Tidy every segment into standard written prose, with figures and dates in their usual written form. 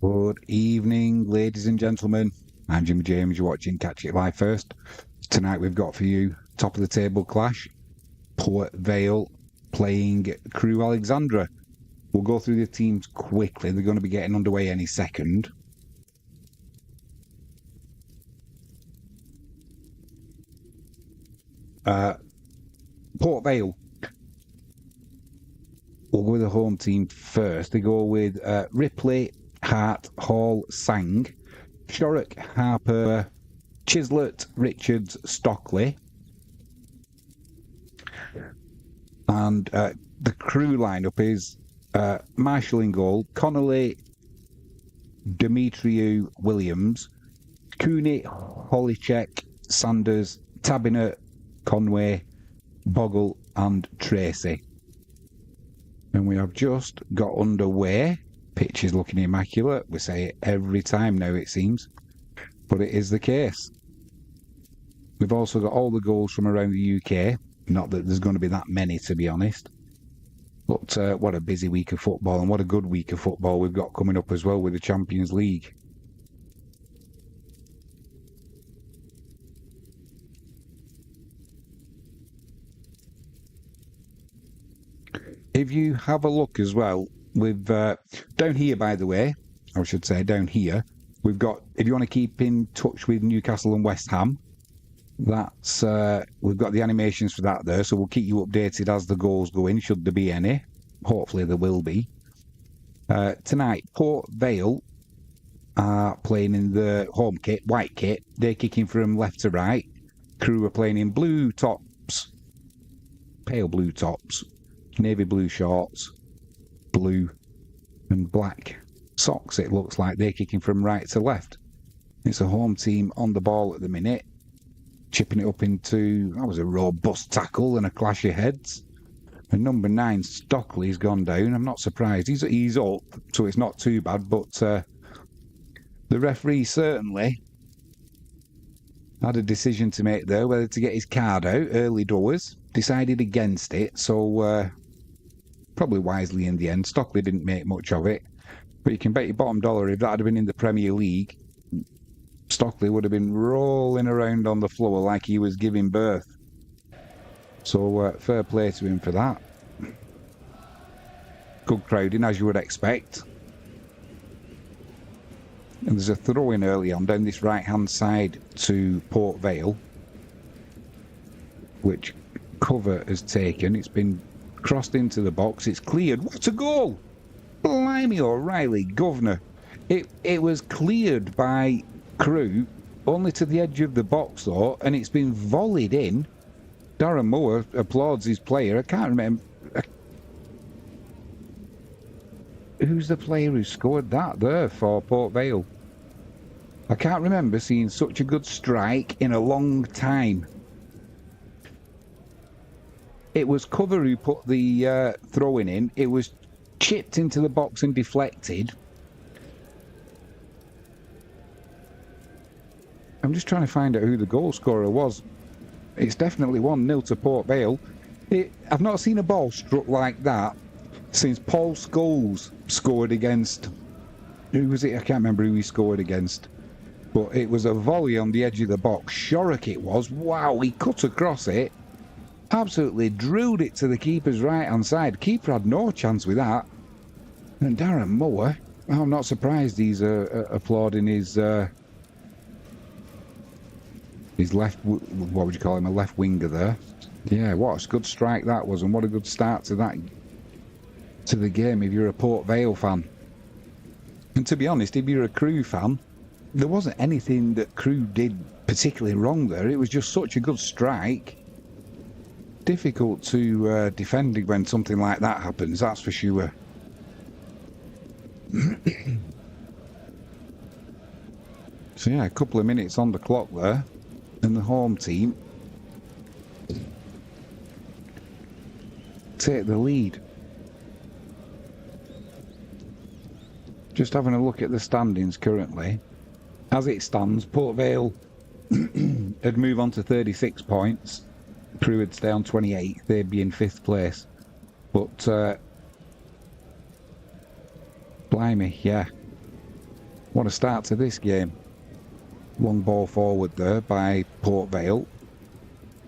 Good evening, ladies and gentlemen. I'm Jimmy James. You're watching Catch It Live First. Tonight we've got for you top of the table clash. Port Vale playing Crewe Alexandra. We'll go through the teams quickly. They're going to be getting underway any second. Port Vale. We'll go with the home team first. They go with Ripley, Hart, Hall, Sang, Shorrock, Harper, Chislett, Richards, Stockley. And the Crewe lineup is Marshall in goal, Connolly, Demetriou, Williams, Cooney, Holycheck, Sanders, Tabinet, Conway, Bogle and Tracy. And we have just got underway. Pitch is looking immaculate. We say it every time now, it seems. But it is the case. We've also got all the goals from around the UK. Not that there's going to be that many, to be honest. But what a busy week of football, and what a good week of football we've got coming up as well with the Champions League. If you have a look as well, with down here, by the way, I should say down here, we've got, if you want to keep in touch with Newcastle and West Ham, that's we've got the animations for that there, so we'll keep you updated as the goals go in, should there be any. Hopefully there will be. Tonight, Port Vale are playing in the home kit, white kit. They're kicking from left to right. Crewe are playing in blue tops, pale blue tops, navy blue shorts, blue and black socks, it looks like. They're kicking from right to left. It's a home team on the ball at the minute, chipping it up into, that was a robust tackle and a clash of heads. And number 9, Stockley's gone down. I'm not surprised. He's up, so it's not too bad, but the referee certainly had a decision to make there, whether to get his card out early doors. Decided against it, so probably wisely in the end. Stockley didn't make much of it, but you can bet your bottom dollar if that had been in the Premier League, Stockley would have been rolling around on the floor like he was giving birth. So fair play to him for that. Good crowding, as you would expect. And there's a throw-in early on down this right-hand side to Port Vale, which cover has taken. It's been crossed into the box. It's cleared. What a goal! Blimey O'Reilly, governor. It was cleared by Crewe, only to the edge of the box though, and it's been volleyed in. Darren Moore applauds his player. I can't remember. Who's the player who scored that there for Port Vale? I can't remember seeing such a good strike in a long time. It was Cover who put the throw-in in. It was chipped into the box and deflected. I'm just trying to find out who the goal scorer was. It's definitely 1-0 to Port Vale. I've not seen a ball struck like that since Paul Scholes scored against... Who was it? I can't remember who he scored against. But it was a volley on the edge of the box. Shorrock it was. Wow, he cut across it. Absolutely drilled it to the keeper's right-hand side. Keeper had no chance with that. And Darren Moore, I'm not surprised he's applauding his left, what would you call him, a left winger there. Yeah, what a good strike that was, and what a good start to the game if you're a Port Vale fan. And to be honest, if you're a Crewe fan, there wasn't anything that Crewe did particularly wrong there. It was just such a good strike. Difficult to defend when something like that happens, that's for sure. So yeah, a couple of minutes on the clock there, and the home team take the lead. Just having a look at the standings currently. As it stands, Port Vale would move on to 36 points. Crewe would stay on 28. They'd be in 5th place. But blimey, yeah. What a start to this game. Long ball forward there by Port Vale.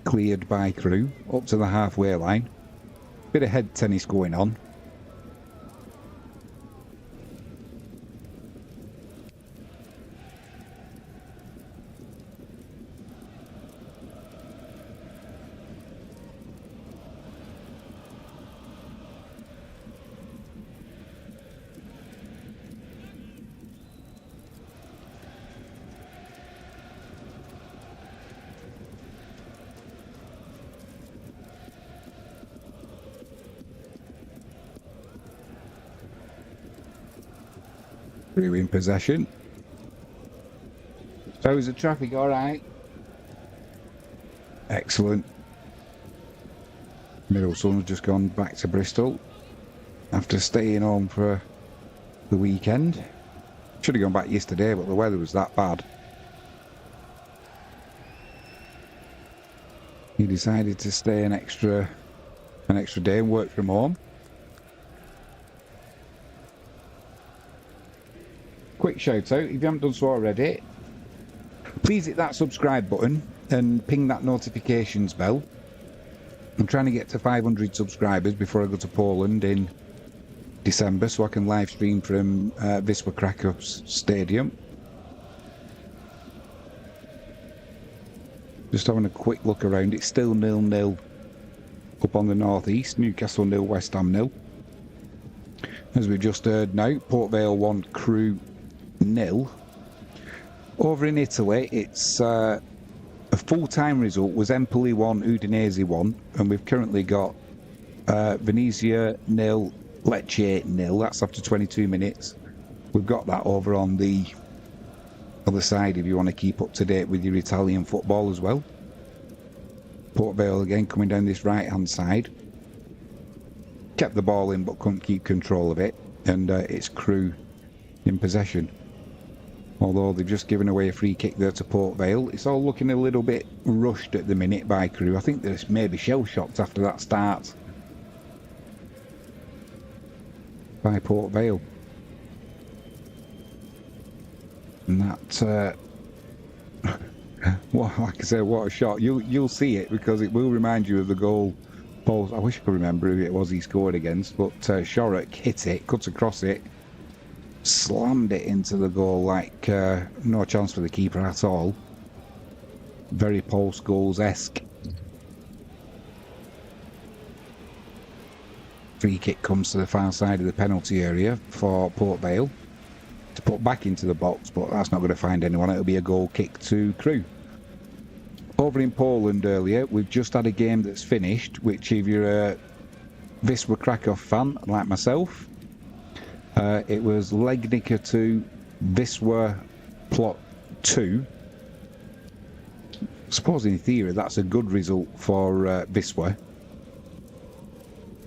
Cleared by Crewe. Up to the halfway line. Bit of head tennis going on. Crewe in possession. So is the traffic all right? Excellent. Middle son's just gone back to Bristol after staying home for the weekend. Should have gone back yesterday, but the weather was that bad. He decided to stay an extra day and work from home. Quick shout out, if you haven't done so already, please hit that subscribe button and ping that notifications bell. I'm trying to get to 500 subscribers before I go to Poland in December, so I can live stream from Wisła Krakow's stadium. Just having a quick look around, it's still 0-0 up on the northeast, Newcastle 0, West Ham 0. As we've just heard now, Port Vale 1, Crewe 0. Over in Italy, it's a full-time result was Empoli 1, Udinese 1, and we've currently got Venezia 0, Lecce 0. That's after 22 minutes. We've got that over on the other side if you want to keep up to date with your Italian football as well. Port Vale again coming down this right-hand side. Kept the ball in but couldn't keep control of it, and it's Crewe in possession. Although they've just given away a free kick there to Port Vale. It's all looking a little bit rushed at the minute by Crewe. I think they're maybe shell-shocked after that start by Port Vale. And that, well, like I say, what a shot. You'll see it because it will remind you of the goal. I wish I could remember who it was he scored against, but Shorrock hit it, cut across it, slammed it into the goal like no chance for the keeper at all. Very Paul Scholes-esque. Free kick comes to the far side of the penalty area for Port Vale to put back into the box, but that's not going to find anyone. It'll be a goal kick to Crewe. Over in Poland earlier, we've just had a game that's finished, which if you're a Wisła Kraków fan like myself, it was Legnica 2, Wisła Plot 2. I suppose in theory that's a good result for Wisła,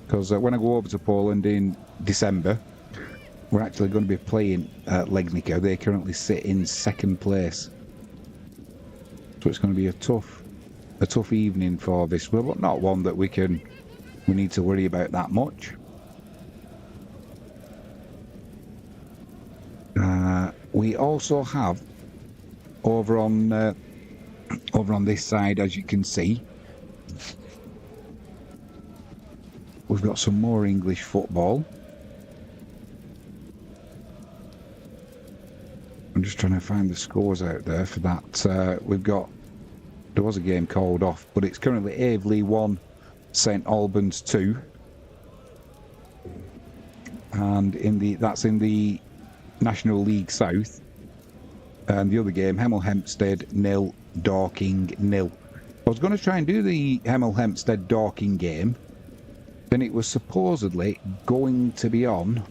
because when I go over to Poland in December, we're actually going to be playing Legnica. They currently sit in second place, so it's going to be a tough evening for Wisła, but not one that we need to worry about that much. We also have over on this side, as you can see, we've got some more English football. I'm just trying to find the scores out there for that. There was a game called off, but it's currently Aveley 1, St Albans 2, and that's in the National League South. And the other game, Hemel Hempstead 0, Dorking 0. I was going to try and do the Hemel Hempstead Dorking game, then it was supposedly going to be on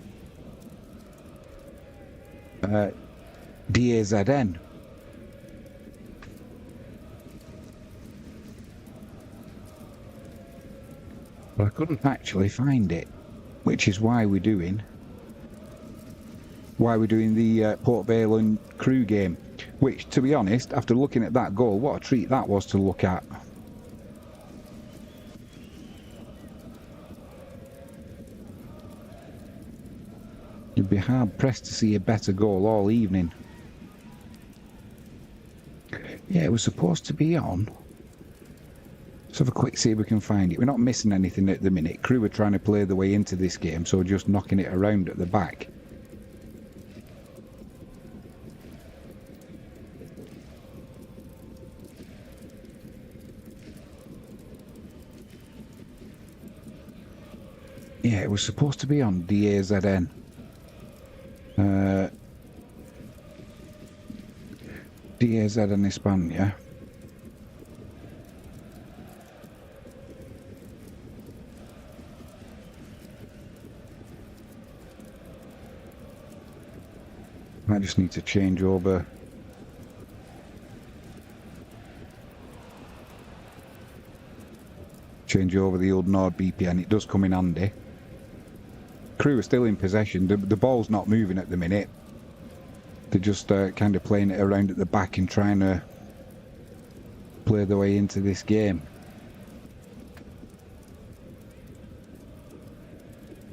DAZN. But I couldn't actually find it, which is why we're doing the Port Vale and Crewe game, which, to be honest, after looking at that goal, what a treat that was to look at. You'd be hard pressed to see a better goal all evening. Yeah, it was supposed to be on. Let's have a quick see if we can find it. We're not missing anything at the minute. Crewe are trying to play the way into this game, so just knocking it around at the back. Yeah, it was supposed to be on DAZN. DAZN España. I just need to change over. Change over the old Nord VPN. It does come in handy. Crewe are still in possession. The ball's not moving at the minute. They're just kind of playing it around at the back and trying to play their way into this game.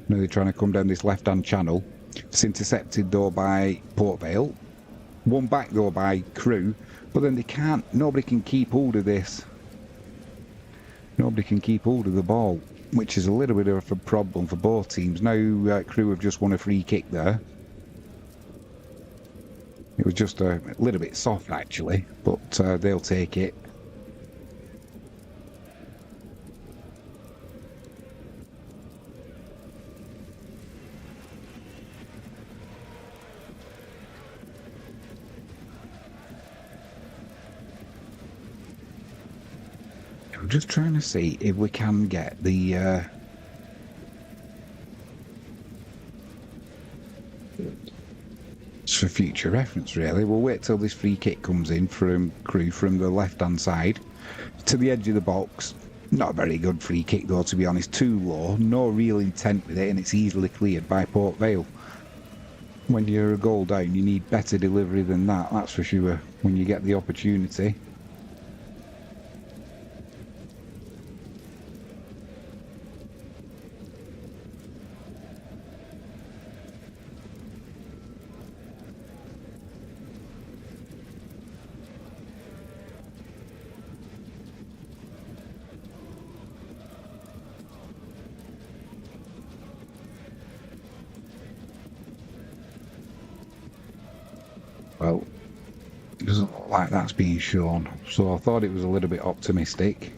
Now they're trying to come down this left-hand channel. It's intercepted though by Port Vale. One back though by Crewe. But then they can't, nobody can keep hold of this. Nobody can keep hold of the ball, which is a little bit of a problem for both teams. Now Crewe have just won a free kick there. It was just a little bit soft actually, but they'll take it. I'm just trying to see if we can get the for future reference really. We'll wait till this free kick comes in from Crewe from the left hand side to the edge of the box. Not a very good free kick though, to be honest. Too low, no real intent with it, and it's easily cleared by Port Vale. When you're a goal down you need better delivery than that, that's for sure, when you get the opportunity. Well, it doesn't look like that's being shown, so I thought it was a little bit optimistic.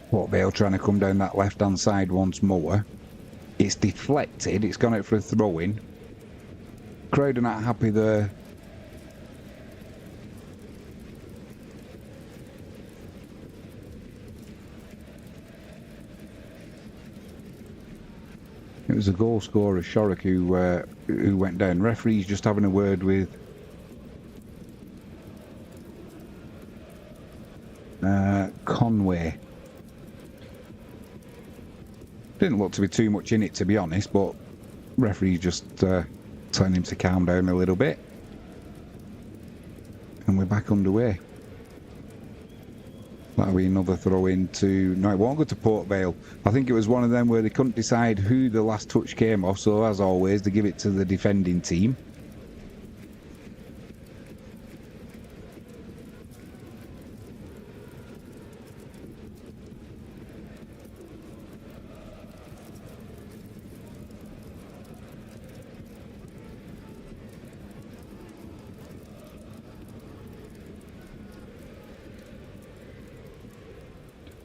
Port Vale trying to come down that left hand side once more. It's deflected, it's gone out for a throw in. Crowd are not happy there. It was a goal scorer, Shorrock, who went down. Referee's just having a word with Conway. Didn't look to be too much in it, to be honest, but referee's just telling him to calm down a little bit. And we're back underway. That'll be another throw in to... No, it won't go to Port Vale. I think it was one of them where they couldn't decide who the last touch came off, so as always, they give it to the defending team.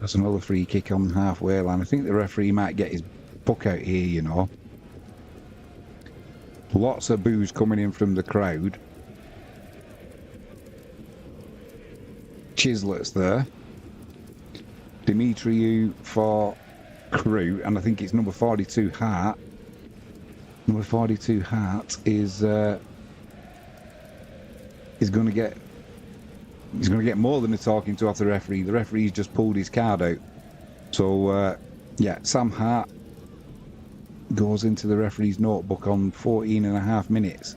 That's another free kick on the halfway line. I think the referee might get his book out here, you know. Lots of boos coming in from the crowd. Chislet's there. Dimitriou for Crewe, and I think it's number 42 Hart. Number 42 Hart is going to get more than a talking to off the referee. The referee's just pulled his card out. So yeah, Sam Hart goes into the referee's notebook on 14 and a half minutes.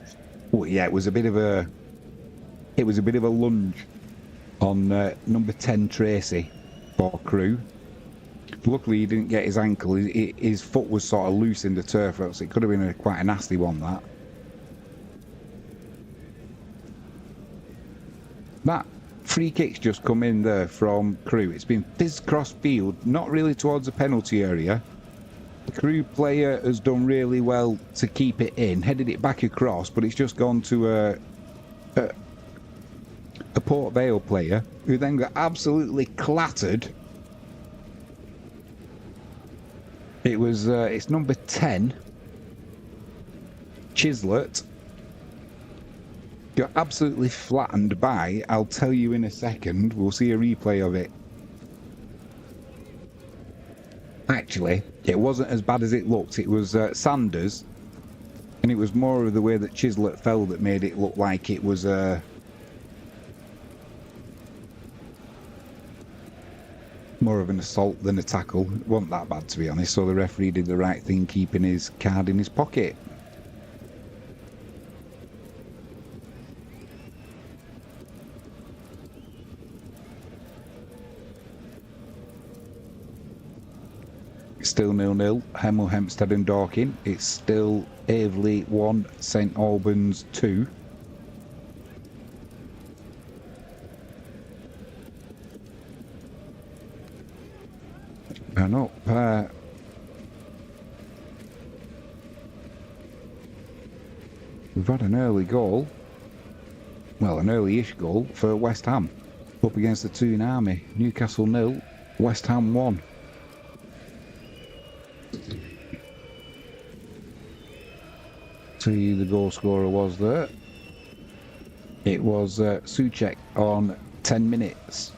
Oh yeah, it was a bit of a lunge on number 10 Tracy for Crewe. Luckily he didn't get his ankle. His foot was sort of loose in the turf, so it could have been quite a nasty one, that free kick's just come in there from Crewe. It's been fizzed cross field, not really towards the penalty area. The Crewe player has done really well to keep it in, headed it back across, but it's just gone to a Port Vale player who then got absolutely clattered. It's number 10 Chislet. Got absolutely flattened by, I'll tell you in a second, we'll see a replay of it. Actually, it wasn't as bad as it looked. It was Sanders, and it was more of the way that Chislet fell that made it look like it was more of an assault than a tackle. It wasn't that bad, to be honest, so the referee did the right thing, keeping his card in his pocket. Still 0-0, Hemel Hempstead and Dorking. It's still Aveley 1, St Albans 2. And up we've had an early goal, well, an early-ish goal for West Ham, up against the Toon Army. Newcastle 0, West Ham 1. See who the goal scorer was there. It was Souček on 10 minutes.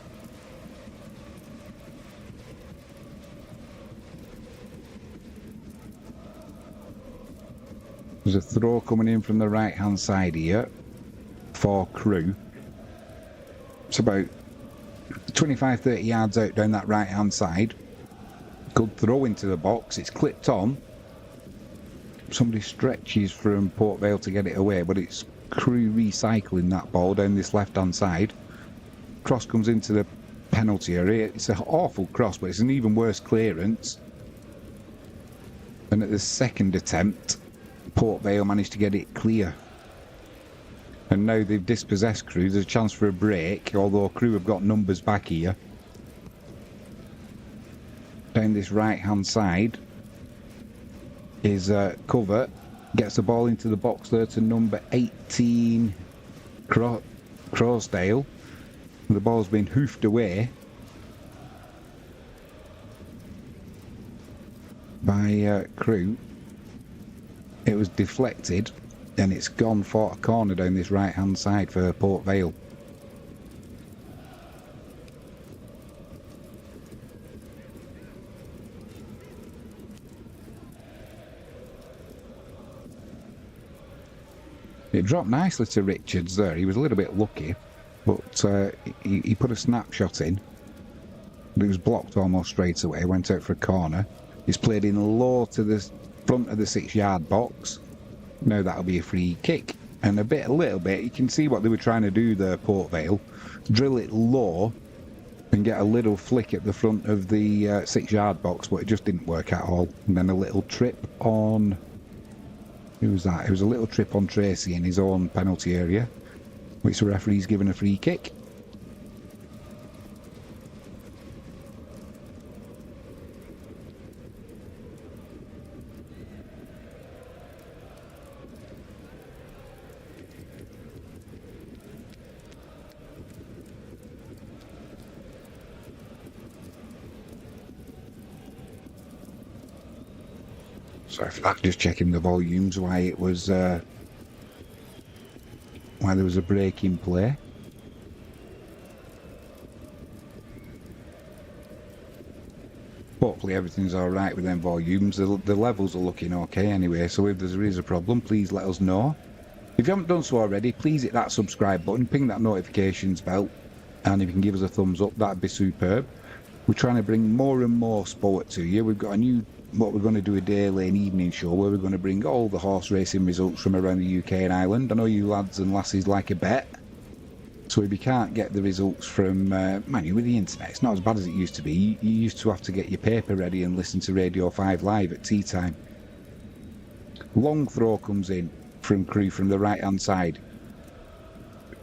There's a throw coming in from the right-hand side here for Crewe. It's about 25-30 yards out down that right-hand side. Good throw into the box. It's clipped on. Somebody stretches from Port Vale to get it away, but it's Crewe recycling that ball down this left-hand side. Cross comes into the penalty area. It's an awful cross, but it's an even worse clearance. And at the second attempt, Port Vale managed to get it clear. And now they've dispossessed Crewe. There's a chance for a break, although Crewe have got numbers back here. Down this right-hand side is Cover. Gets the ball into the box there to number 18, Croasdale. The ball's been hoofed away by Crewe. It was deflected and it's gone for a corner down this right hand side for Port Vale. It dropped nicely to Richards there. He was a little bit lucky, but he put a snapshot in. But it was blocked almost straight away. Went out for a corner. He's played in low to the front of the 6-yard box. Now that'll be a free kick. And a little bit, you can see what they were trying to do there, Port Vale. Drill it low and get a little flick at the front of the 6-yard box, but it just didn't work at all. And then a little trip on... Who was that? It was a little trip on Tracy in his own penalty area, which the referee's given a free kick. Sorry for that, just checking the volumes, why it was why there was a break in play. Hopefully everything's alright with them volumes. The levels are looking okay anyway, so if there is a problem, please let us know. If you haven't done so already, please hit that subscribe button, ping that notifications bell, and if you can give us a thumbs up, that'd be superb. We're trying to bring more and more sport to you. We've got a new, what we're going to do, a daily and evening show where we're going to bring all the horse racing results from around the UK and Ireland. I know you lads and lassies like a bet. So if you can't get the results from, man, with the internet, it's not as bad as it used to be. You used to have to get your paper ready and listen to Radio 5 live at tea time. Long throw comes in from Crewe from the right-hand side.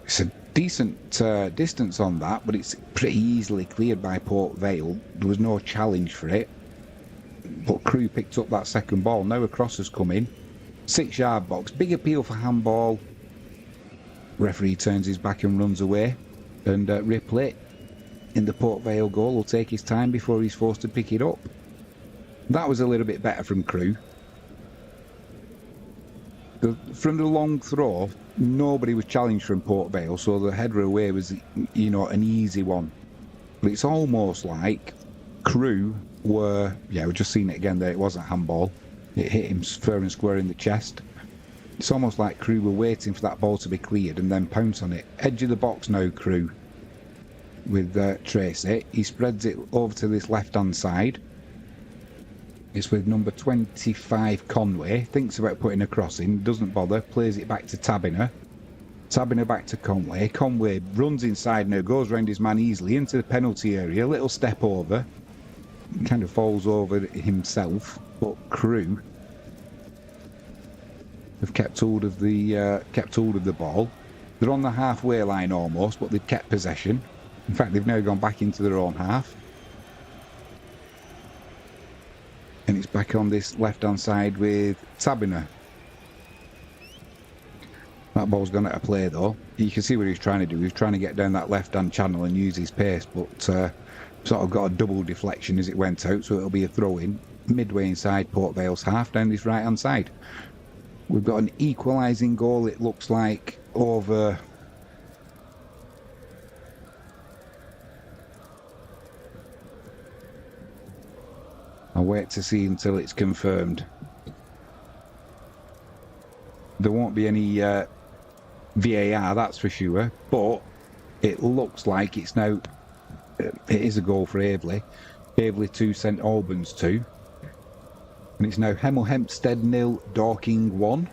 It's a decent distance on that, but it's pretty easily cleared by Port Vale. There was no challenge for it. But Crewe picked up that second ball. Now a cross has come in. 6-yard box. Big appeal for handball. Referee turns his back and runs away. And Ripley in the Port Vale goal will take his time before he's forced to pick it up. That was a little bit better from Crewe. From the long throw, nobody was challenged from Port Vale, so the header away was, you know, an easy one. But it's almost like Crewe were, yeah, we've just seen it again there, it wasn't handball. It hit him fair and square in the chest. It's almost like Crewe were waiting for that ball to be cleared and then pounce on it. Edge of the box now, Crewe, with Tracy. He spreads it over to this left-hand side. It's with number 25, Conway. Thinks about putting a cross in, doesn't bother, plays it back to Tabiner. Tabiner back to Conway. Conway runs inside now, goes round his man easily into the penalty area. Little step over. Kind of falls over himself, but Crewe have kept hold of the ball. They're on the halfway line almost, but they've kept possession. In fact, they've now gone back into their own half. And it's back on this left-hand side with Tabiner. That ball's gone out of play though. You can see what he's trying to do. He's trying to get down that left-hand channel and use his pace, but sort of got a double deflection as it went out, so it'll be a throw-in midway inside Port Vale's half down this right-hand side. We've got an equalising goal, it looks like, over... I'll wait to see until it's confirmed. There won't be any VAR, that's for sure, but it looks like it's now... It is a goal for Aveley. Aveley 2, St Albans 2. And it's now Hemel Hempstead 0, Dorking 1.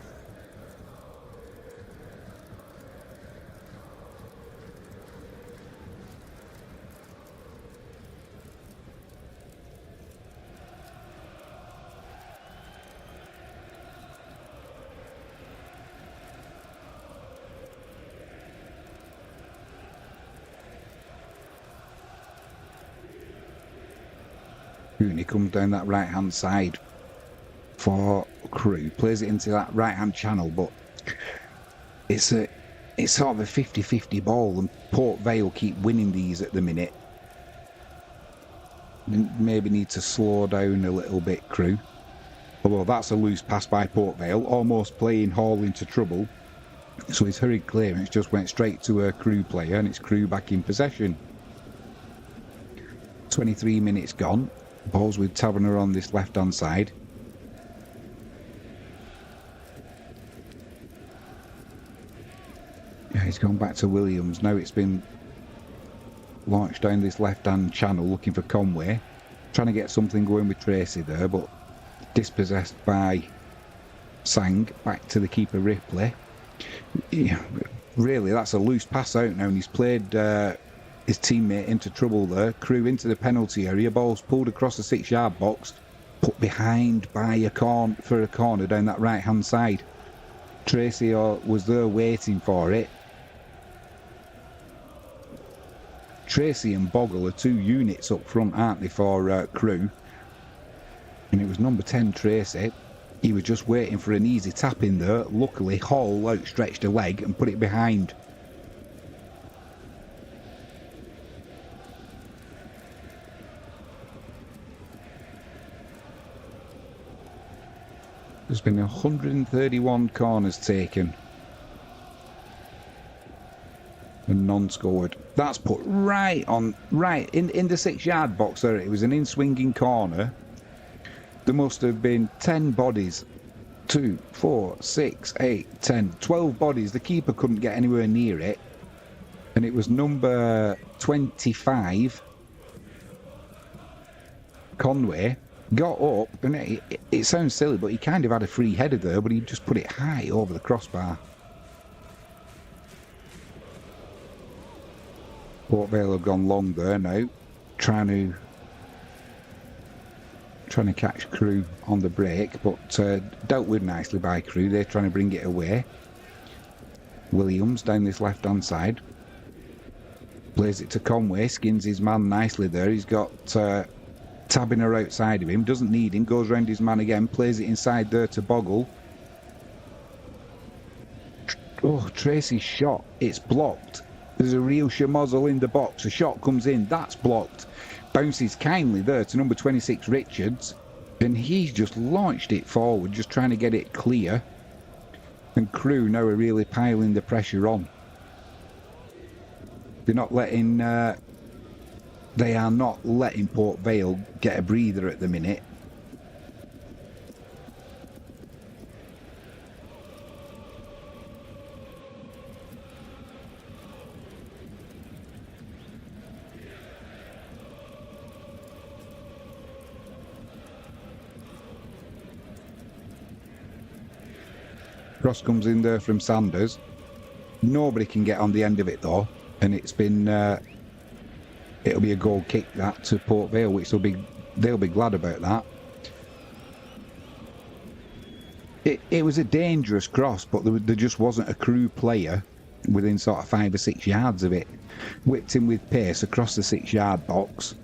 He comes down that right-hand side for Crewe, plays it into that right-hand channel, but it's sort of a 50-50 ball, and Port Vale keep winning these at the minute. Maybe need to slow down a little bit, Crewe. Although that's a loose pass by Port Vale, almost playing Hall into trouble. So his hurried clearance just went straight to a Crewe player, and it's Crewe back in possession. 23 minutes gone. Ball's with Taverner on this left-hand side. Yeah, he's gone back to Williams. Now it's been launched down this left-hand channel looking for Conway. Trying to get something going with Tracy there, but dispossessed by Sang. Back to the keeper Ripley. Yeah, really, that's a loose pass out now, and he's played... his teammate into trouble there. Crewe into the penalty area. Ball's pulled across the 6-yard box, put behind by a corner down that right-hand side. Tracy was there waiting for it. Tracy and Boggle are 2 units up front, aren't they, for Crewe? And it was number 10, Tracy. He was just waiting for an easy tap in there. Luckily, Hall outstretched a leg and put it behind. There's been 131 corners taken. unscored. That's put right in the 6-yard box there. It was an in-swinging corner. There must have been 10 bodies. 2, 4, 6, 8, 10, 12 bodies. The keeper couldn't get anywhere near it. And it was number 25, Conway, got up, and it sounds silly, but he kind of had a free header there, but he just put it high over the crossbar. Port Vale have gone long there now, trying to catch Crewe on the break, but dealt with nicely by Crewe. They're trying to bring it away. Williams down this left-hand side. Plays it to Conway, skins his man nicely there. He's got Tabiner outside of him, doesn't need him, goes round his man again, plays it inside there to Boggle. Oh, Tracy's shot, it's blocked. There's a real schmozzle in the box. A shot comes in, that's blocked. Bounces kindly there to number 26 Richards, and he's just launched it forward, just trying to get it clear. And Crewe now are really piling the pressure on. They're not letting they are not letting Port Vale get a breather at the minute. Cross comes in there from Sanders. Nobody can get on the end of it though, and it's been it'll be a goal kick that to Port Vale, which they'll be glad about that. It was a dangerous cross, but there just wasn't a Crewe player within sort of 5 or 6 yards of it. Whipped him with pace across the 6-yard box.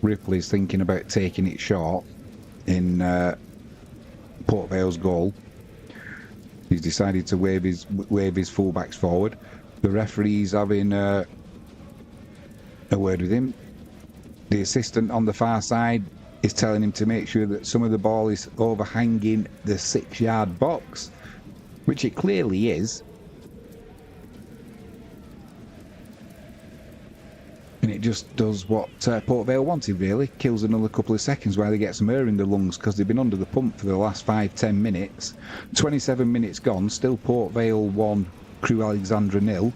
Ripley's thinking about taking it short in Port Vale's goal. He's decided to wave his fullbacks forward. The referee's having a word with him. The assistant on the far side is telling him to make sure that some of the ball is overhanging the 6-yard box, which it clearly is. And it just does what Port Vale wanted, really. Kills another couple of seconds while they get some air in the lungs, because they've been under the pump for the last 5-10 minutes. 27 minutes gone, still Port Vale 1, Crewe Alexandra 0.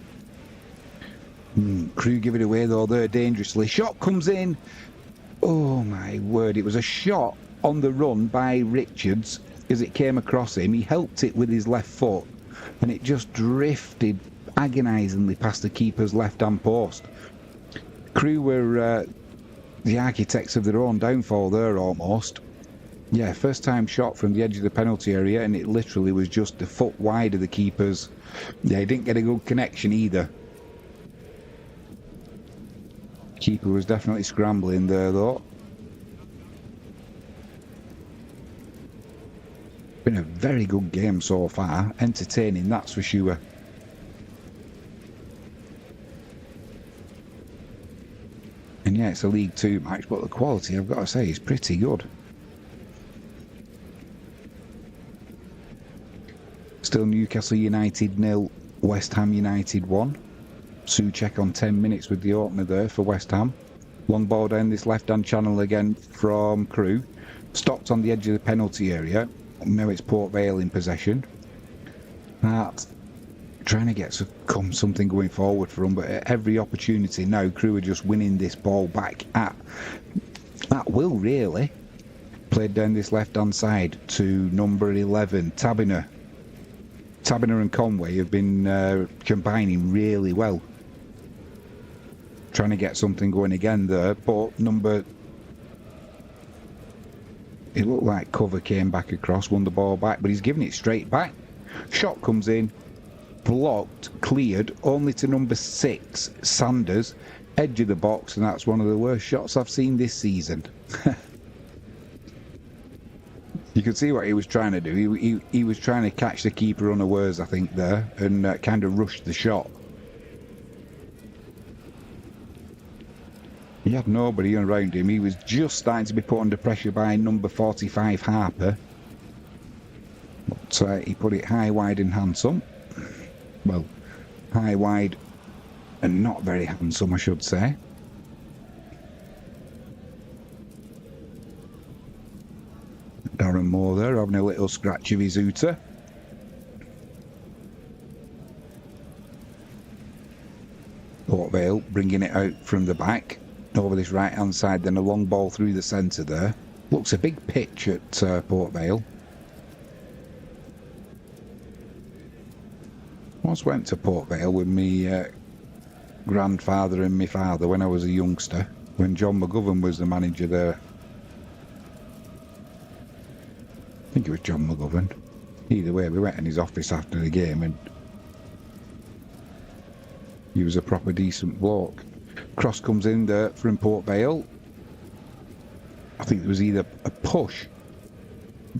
Crewe give it away though there dangerously. Shot comes in. Oh my word, it was a shot on the run by Richards as it came across him. He helped it with his left foot, and it just drifted agonisingly past the keeper's left-hand post. Crewe were the architects of their own downfall there almost. Yeah, first time shot from the edge of the penalty area, and it literally was just a foot wide of the keeper's. Yeah, he didn't get a good connection either. Keeper was definitely scrambling there though. Been a very good game so far, entertaining that's for sure. And yeah, it's a League 2 match, but the quality, I've got to say, is pretty good. Still Newcastle United 0, West Ham United 1. Souček on 10 minutes with the opener there for West Ham. Long ball down this left-hand channel again from Crewe. Stopped on the edge of the penalty area. Now it's Port Vale in possession. Trying to get something going forward for them, but at every opportunity now, Crewe are just winning this ball back at will, really. Played down this left-hand side to number 11, Tabiner. Tabiner and Conway have been combining really well. Trying to get something going again there, but it looked like cover came back across, won the ball back, but he's giving it straight back. Shot comes in. Blocked, cleared, only to number 6, Sanders, edge of the box, and that's one of the worst shots I've seen this season. You could see what he was trying to do. He was trying to catch the keeper unawares, I think, there, and kind of rushed the shot. He had nobody around him. He was just starting to be put under pressure by number 45, Harper. So he put it high, wide and handsome. Well, high, wide and not very handsome, I should say. Darren Moore there having a little scratch of his hooter. Port Vale bringing it out from the back over this right hand side, then a long ball through the centre there. Looks a big pitch at Port Vale. Once went to Port Vale with me grandfather and my father when I was a youngster, when John McGovern was the manager there. I think it was John McGovern. Either way, we went in his office after the game and he was a proper decent bloke. Cross comes in there from Port Vale. I think there was either a push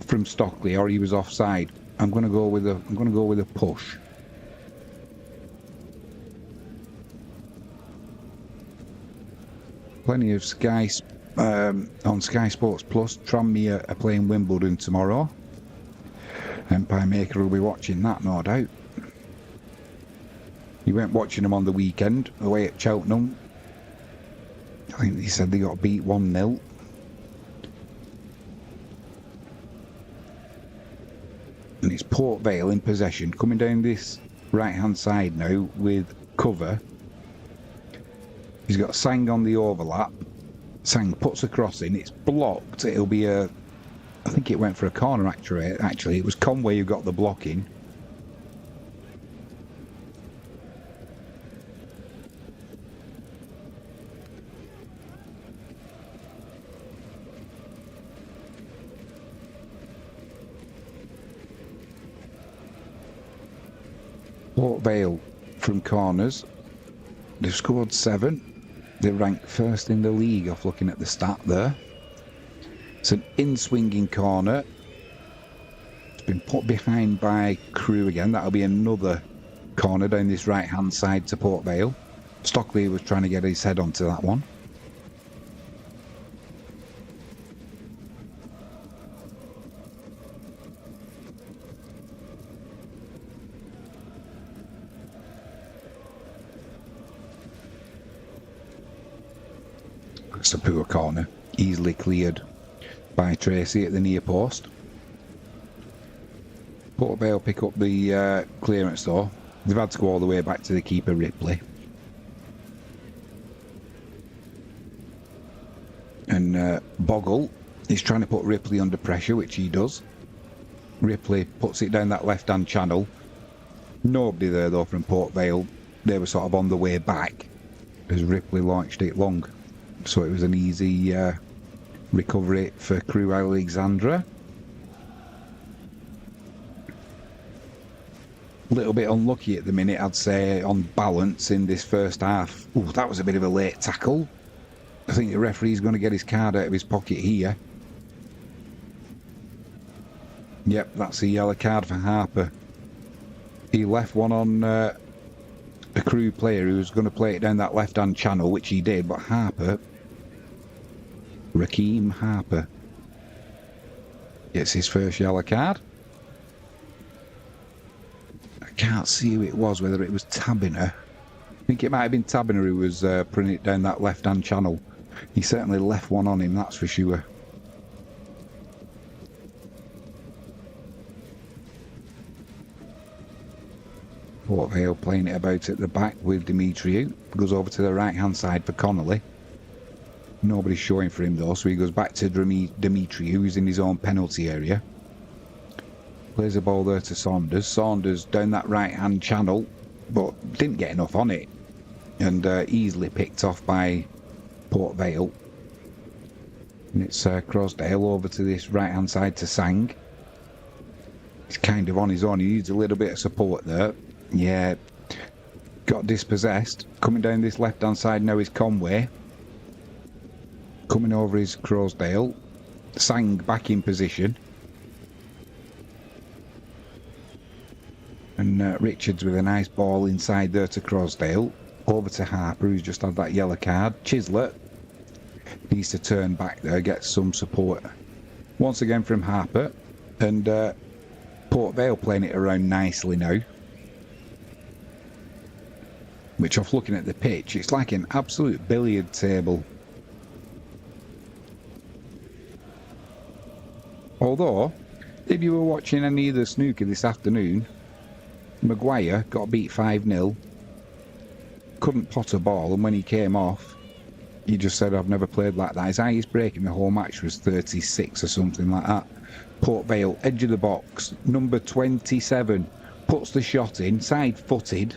from Stockley or he was offside. I'm going to go with a push. Plenty of Sky on Sky Sports Plus. Tranmere are playing Wimbledon tomorrow. Empire Maker will be watching that, no doubt. He went watching them on the weekend away at Cheltenham. I think he said they got beat 1-0. And it's Port Vale in possession, coming down this right hand side now with cover. He's got Sang on the overlap. Sang puts a cross in, it's blocked. It'll be I think it went for a corner actually. It was Conway who got the blocking. Port Vale from corners. They've scored 7. They're ranked first in the league off looking at the stat there. It's an in-swinging corner. It's been put behind by Crewe again. That'll be another corner down this right-hand side to Port Vale. Stockley was trying to get his head onto that one. It's a poor corner, easily cleared by Tracy at the near post. Port Vale pick up the clearance though. They've had to go all the way back to the keeper Ripley. And Bogle is trying to put Ripley under pressure, which he does. Ripley puts it down that left-hand channel. Nobody there though from Port Vale. They were sort of on the way back as Ripley launched it long. So it was an easy recovery for Crewe Alexandra. A little bit unlucky at the minute, I'd say, on balance in this first half. Ooh, that was a bit of a late tackle. I think the referee's going to get his card out of his pocket here. Yep, that's a yellow card for Harper. He left one on a Crewe player who was going to play it down that left-hand channel, which he did, but Harper... Raheem Harper gets his first yellow card. I can't see who it was, whether it was Tabiner. I think it might have been Tabiner who was putting it down that left-hand channel. He certainly left one on him, that's for sure. Port Vale playing it about at the back with Demetriou. Goes over to the right-hand side for Connolly. Nobody's showing for him though, so he goes back to Demetriou, who's in his own penalty area. Plays the ball there to Saunders. Saunders down that right-hand channel, but didn't get enough on it. And easily picked off by Port Vale. And it's Crosdale over to this right-hand side to Sang. He's kind of on his own. He needs a little bit of support there. Yeah, got dispossessed. Coming down this left-hand side now is Conway. Coming over is Crosdale. Sang back in position. And Richards with a nice ball inside there to Crosdale. Over to Harper, who's just had that yellow card. Chislett needs to turn back there, get some support. Once again from Harper. And Port Vale playing it around nicely now. Which, off looking at the pitch, it's like an absolute billiard table. Although, if you were watching any of the snooker this afternoon, Maguire got beat 5-0, couldn't pot a ball, and when he came off, he just said, I've never played like that. His highest break in the whole match was 36 or something like that. Port Vale, edge of the box, number 27, puts the shot in, side-footed.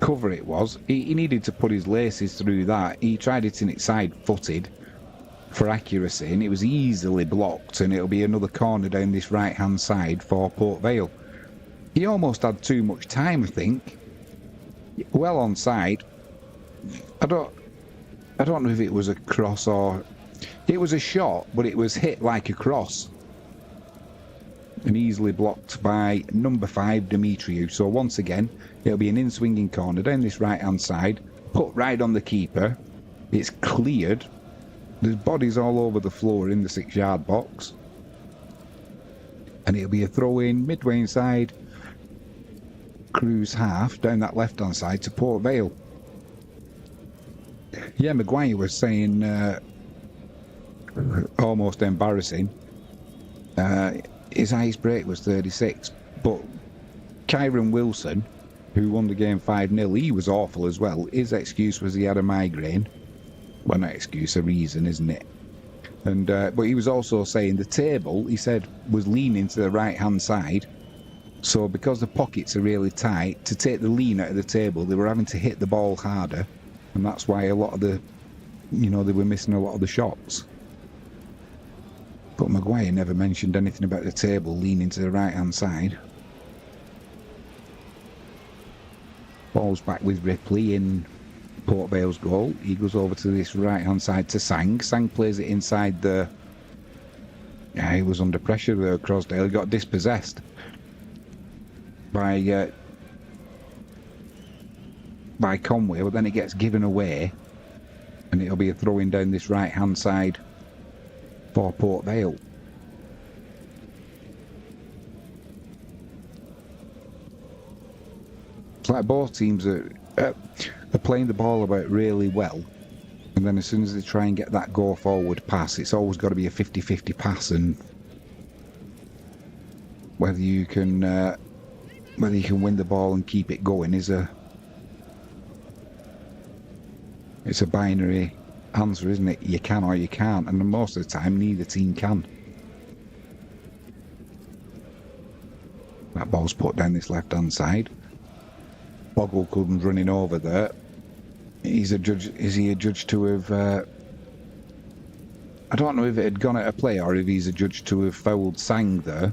Cover it was. He needed to put his laces through that. He tried it in it side-footed for accuracy, and it was easily blocked, and it'll be another corner down this right-hand side for Port Vale. He almost had too much time, I think. Well onside. I don't know if it was a cross or... It was a shot, but it was hit like a cross. And easily blocked by number 5, Demetriou. So once again, it'll be an in-swinging corner down this right-hand side. Put right on the keeper. It's cleared. There's bodies all over the floor in the 6-yard box. And it'll be a throw-in midway inside Crewe's half down that left-hand side to Port Vale. Yeah, Maguire was saying almost embarrassing. His highest break was 36, but Kyron Wilson, who won the game 5-0, he was awful as well. His excuse was he had a migraine. Well, not excuse, a reason, isn't it? And but he was also saying the table, he said, was leaning to the right-hand side. So because the pockets are really tight, to take the lean out of the table, they were having to hit the ball harder. And that's why a lot of the, they were missing a lot of the shots. But Maguire never mentioned anything about the table leaning to the right-hand side. Ball's back with Ripley in Port Vale's goal. He goes over to this right-hand side to Sang. Sang plays it inside the... Yeah, he was under pressure there, Crosdale. He got dispossessed by Conway, but then it gets given away. And it'll be a throw-in down this right-hand side for Port Vale. It's like both teams are playing the ball about really well, and then as soon as they try and get that go forward pass, it's always got to be a 50-50 pass, and whether you can win the ball and keep it going is it's a binary answer, isn't it? You can or you can't, and most of the time neither team can. That ball's put down this left-hand side. Bogle comes running over there. He's a judge. Is he a judge to have? I don't know if it had gone out of play or if he's a judge to have fouled Sang there.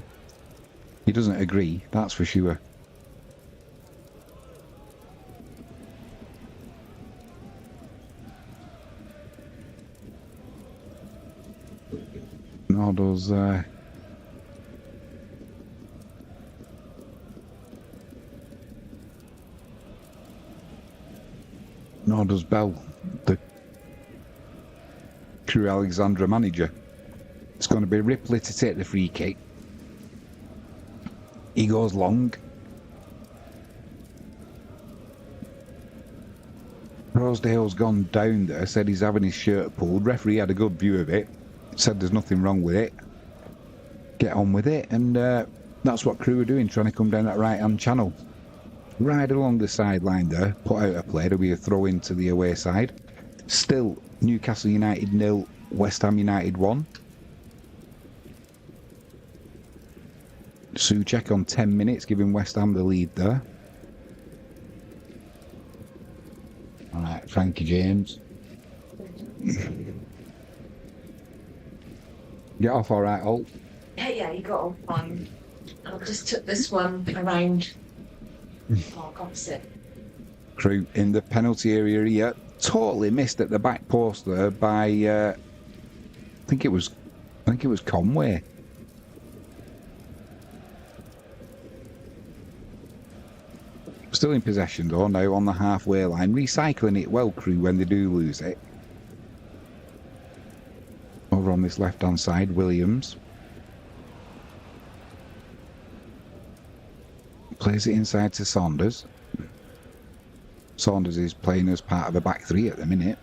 He doesn't agree, that's for sure. Nor does Bell, the Crewe Alexandra manager. It's going to be Ripley to take the free kick. He goes long. Rosedale's gone down there, said he's having his shirt pulled. Referee had a good view of it, said there's nothing wrong with it. Get on with it, and that's what Crewe are doing, trying to come down that right-hand channel. Right along the sideline there, put out a play. There'll be a throw into the away side. Still, Newcastle United 0, West Ham United 1. Souček on 10 minutes, giving West Ham the lead there. Alright, Frankie James. Get off alright, Holt? Yeah, you got off fine. I just took this one around park opposite. Crewe in the penalty area here. Totally missed at the back post there by I think it was Conway. Still in possession though, now on the halfway line. Recycling it well, Crewe, when they do lose it. Over on this left hand side, Williams. Plays it inside to Saunders. Saunders is playing as part of a back three at the minute.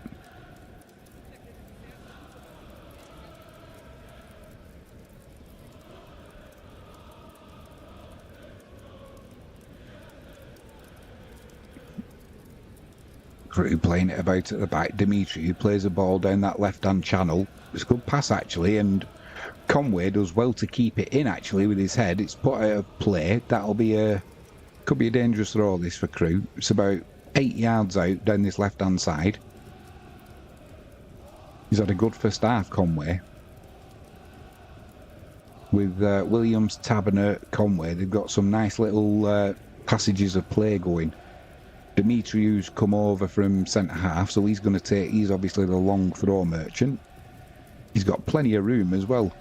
Crewe playing it about at the back. Dimitri, who plays a ball down that left-hand channel. It's a good pass, actually, and Conway does well to keep it in, actually, with his head. It's put out of play. That'll be could be a dangerous throw, this, for Crewe. It's about 8 yards out down this left-hand side. He's had a good first half, Conway. With Williams, Taberner, Conway, they've got some nice little passages of play going. Dimitri, who's come over from centre-half, so he's obviously the long throw merchant. He's got plenty of room as well.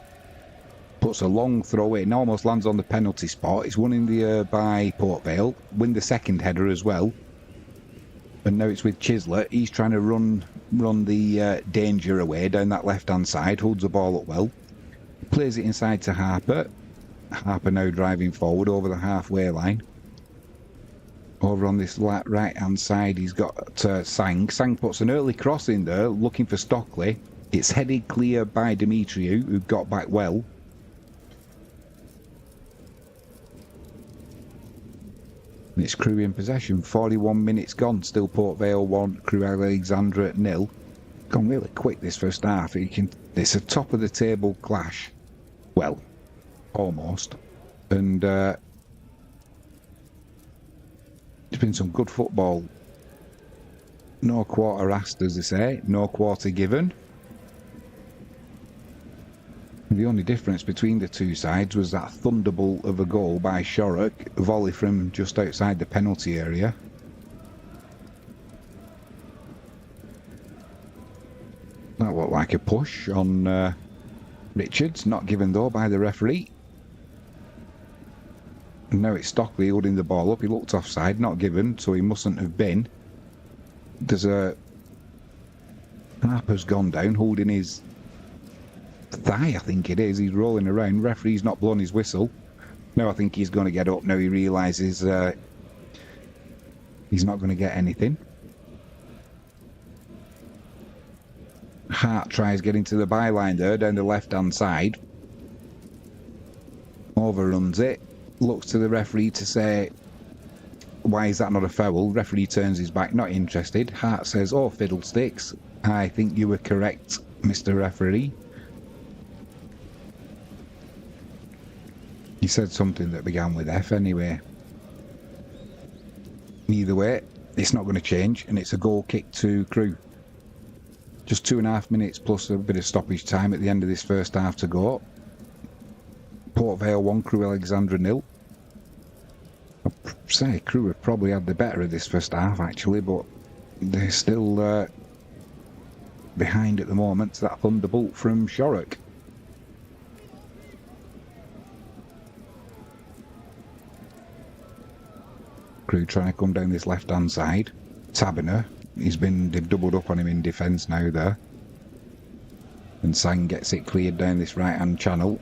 Puts a long throw in, almost lands on the penalty spot. It's won in the air by Port Vale. Win the second header as well. And now it's with Chislett. He's trying to run the danger away down that left-hand side. Holds the ball up well. Plays it inside to Harper. Harper now driving forward over the halfway line. Over on this right-hand side, he's got Sang. Sang puts an early cross in there, looking for Stockley. It's headed clear by Demetriou, who got back well. And it's Crewe in possession. 41 minutes gone. Still Port Vale 1, Crewe Alexandra 0. Gone really quick this first half. It's a top of the table clash. Well, almost. And there's been some good football. No quarter asked, as they say. No quarter given. The only difference between the two sides was that thunderbolt of a goal by Shorrock, volley from just outside the penalty area. That looked like a push on Richards, not given though by the referee. And now it's Stockley holding the ball up. He looked offside, not given, so he mustn't have been. There's Harper's gone down, holding his thigh, I think it is. He's rolling around. Referee's not blown his whistle. Now I think he's going to get up. Now he realises he's not going to get anything. Hart tries getting to the byline there, down the left-hand side. Overruns it. Looks to the referee to say, why is that not a foul? Referee turns his back, not interested. Hart says, oh, fiddlesticks. I think you were correct, Mr. Referee. He said something that began with F anyway. Either way, it's not going to change, and it's a goal kick to Crewe. Just 2.5 minutes plus a bit of stoppage time at the end of this first half to go. Port Vale 1, Crewe Alexandra 0. I'd say Crewe have probably had the better of this first half actually, but they're still behind at the moment. That thunderbolt from Shorrock. Crewe trying to come down this left-hand side. Taberner, they've doubled up on him in defence now there. And Sang gets it cleared down this right-hand channel.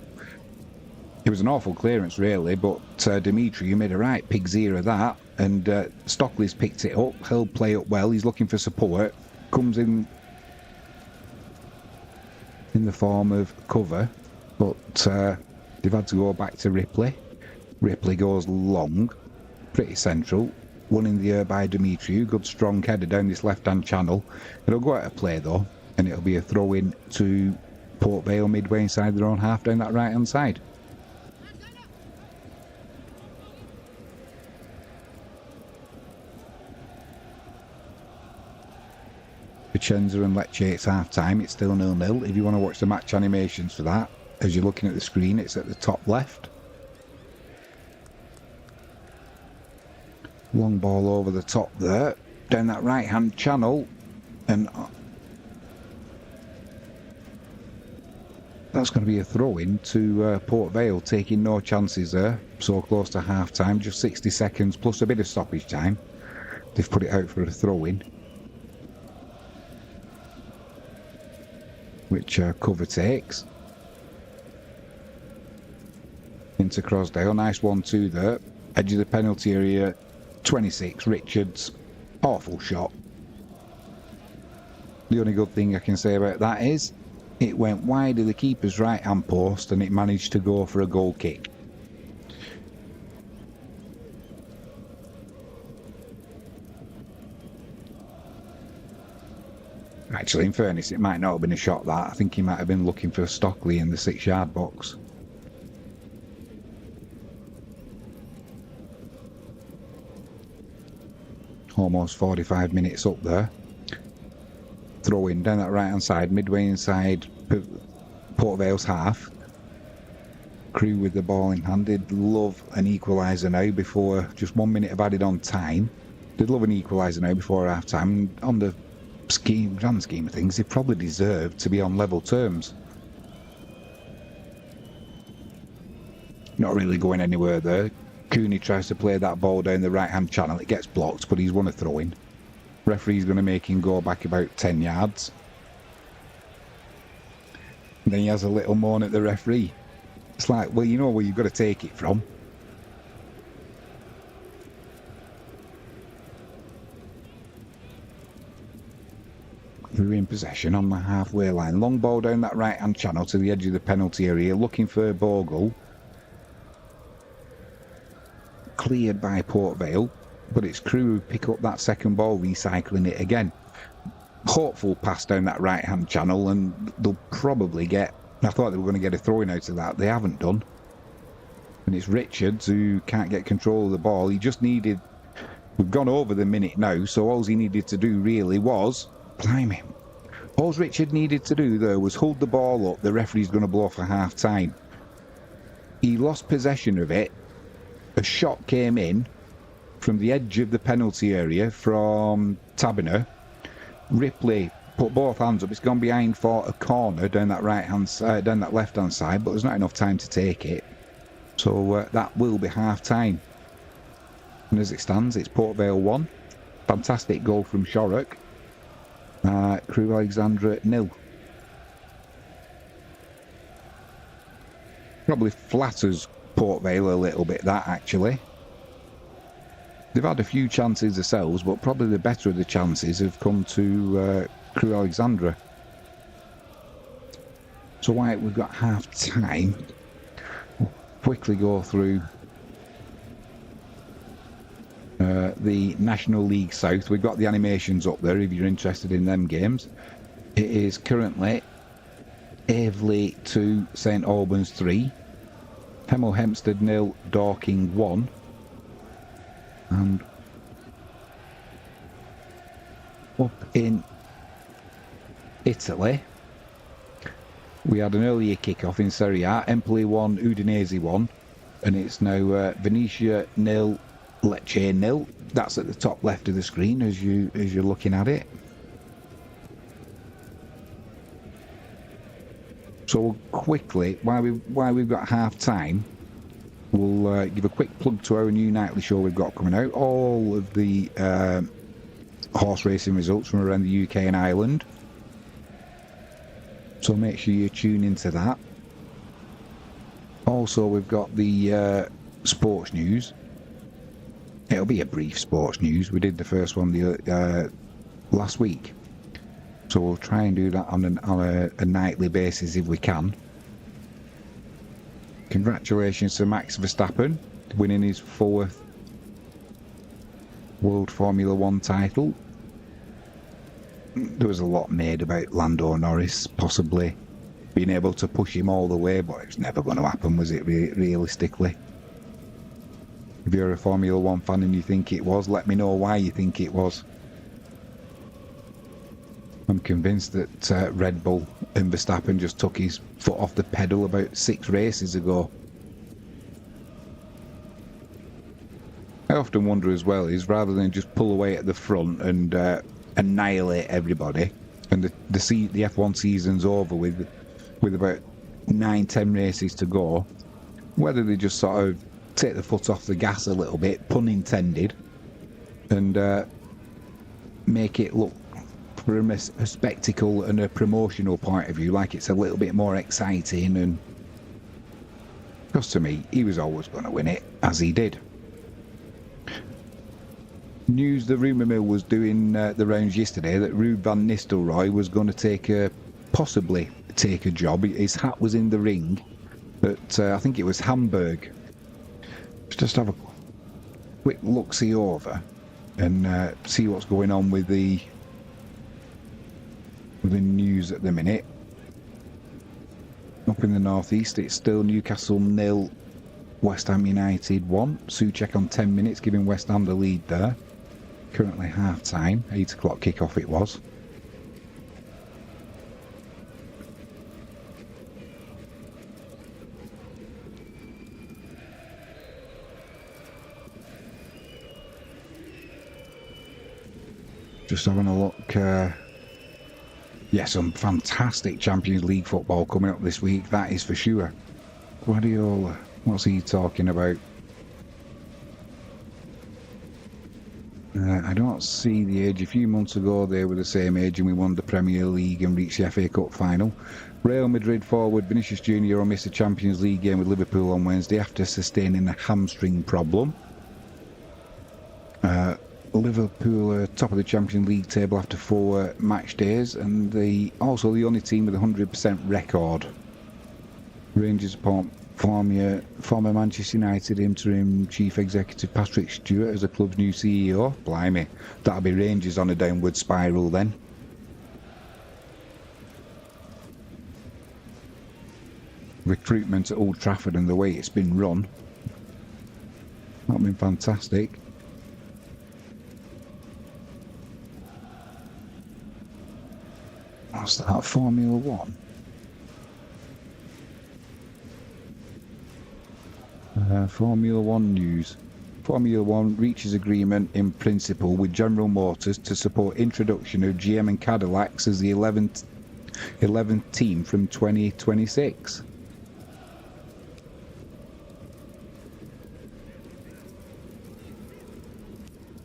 It was an awful clearance really, but Dimitri, you made a right pig's ear of that, and Stockley's picked it up. He'll play up well. He's looking for support. Comes in the form of cover, but they've had to go back to Ripley. Ripley goes long. Pretty central, one in the air by Demetriou. Good strong header down this left-hand channel. It'll go out of play though, and it'll be a throw-in to Port Vale midway inside their own half down that right-hand side. Vicenza and Lecce, it's half-time. It's still 0-0. If you want to watch the match animations for that, as you're looking at the screen, it's at the top left. Long ball over the top there, down that right-hand channel, and that's going to be a throw-in to Port Vale, taking no chances there. So close to half-time, just 60 seconds plus a bit of stoppage time. They've put it out for a throw-in, which cover takes. Into Crosdale, nice 1-2 there. edge of the penalty area, 26, Richards, awful shot. The only good thing I can say about that is it went wide of the keeper's right hand post and it managed to go for a goal kick. Actually, in fairness, it might not have been a shot that. I think he might have been looking for Stockley in the 6-yard box. Almost 45 minutes up there. Throw in down that right hand side, midway inside Port Vale's half. Crewe with the ball in hand. They'd love an equaliser now before just 1 minute of added on time. They'd love an equaliser now before half time. On the grand scheme of things, they probably deserve to be on level terms. Not really going anywhere there. Cooney tries to play that ball down the right hand channel. It gets blocked, but he's won a throw in. Referee's going to make him go back about 10 yards. And then he has a little moan at the referee. It's like, well, you know where you've got to take it from. We're in possession on the halfway line. Long ball down that right hand channel to the edge of the penalty area, looking for Bogle. Cleared by Port Vale, but it's Crewe who pick up that second ball, recycling it again. Hopeful pass down that right hand channel, and they'll probably get, I thought they were going to get a throw-in out of that. They haven't done. And it's Richards who can't get control of the ball. He just needed, we've gone over the minute now, so all he needed to do really was, blimey, all Richard needed to do there was hold the ball up. The referee's going to blow for half time. He lost possession of it. A shot came in from the edge of the penalty area from Tabiner. Ripley put both hands up. It's gone behind for a corner down that right hand side, down that left hand side, but there's not enough time to take it. So that will be half time. And as it stands, it's Port Vale 1. Fantastic goal from Shorrock. Crewe Alexandra 0. Probably flatters Port Vale a little bit, that actually. They've had a few chances themselves, but probably the better of the chances have come to Crewe Alexandra. So while we've got half time, we'll quickly go through the National League South. We've got the animations up there if you're interested in them games. It is currently Aveley 2, St Albans 3. Hemel Hempstead 0, Dorking 1. And up in Italy, we had an earlier kick-off in Serie A. Empoli 1, Udinese 1. And it's now Venetia 0, Lecce 0. That's at the top left of the screen as you're looking at it. So quickly, while we've got half time, we'll give a quick plug to our new nightly show we've got coming out. All of the horse racing results from around the UK and Ireland. So make sure you tune into that. Also, we've got the sports news. It'll be a brief sports news. We did the first one the last week. So we'll try and do that on a nightly basis if we can. Congratulations to Max Verstappen, winning his 4th World Formula 1 title. There was a lot made about Lando Norris possibly being able to push him all the way, but it's never going to happen, was it, realistically? If you're a Formula 1 fan and you think it was, let me know why you think it was. I'm convinced that Red Bull and Verstappen just took his foot off the pedal about 6 races ago. I often wonder as well is rather than just pull away at the front and annihilate everybody, and the F1 season's over with about 9-10 races to go, whether they just sort of take the foot off the gas a little bit, pun intended, and make it look from a spectacle and a promotional point of view like it's a little bit more exciting. And because to me he was always going to win it, as he did. news the rumour mill was doing the rounds yesterday that Ruud van Nistelrooy was going to possibly take a job. His hat was in the ring at, I think it was Hamburg. Just have a quick look-see over and see what's going on with the news at the minute. Up in the northeast, it's still Newcastle 0, West Ham United 1. Souček on 10 minutes, giving West Ham the lead there. Currently half-time, 8 o'clock kick-off it was. Just having a look. Yeah, some fantastic Champions League football coming up this week, that is for sure. Guardiola, what's he talking about? I don't see the age. A few months ago they were the same age and we won the Premier League and reached the FA Cup final. Real Madrid forward Vinicius Junior will miss the Champions League game with Liverpool on Wednesday after sustaining a hamstring problem. Liverpool are top of the Champions League table after 4 match days, and also the only team with a 100% record. Rangers appoint former Manchester United interim chief executive Patrick Stewart as the club's new CEO. Blimey, that'll be Rangers on a downward spiral then. Recruitment at Old Trafford and the way it's been run, that'll been fantastic. What's that? Formula One? Formula One news. Formula One reaches agreement in principle with General Motors to support introduction of GM and Cadillacs as the 11th team from 2026.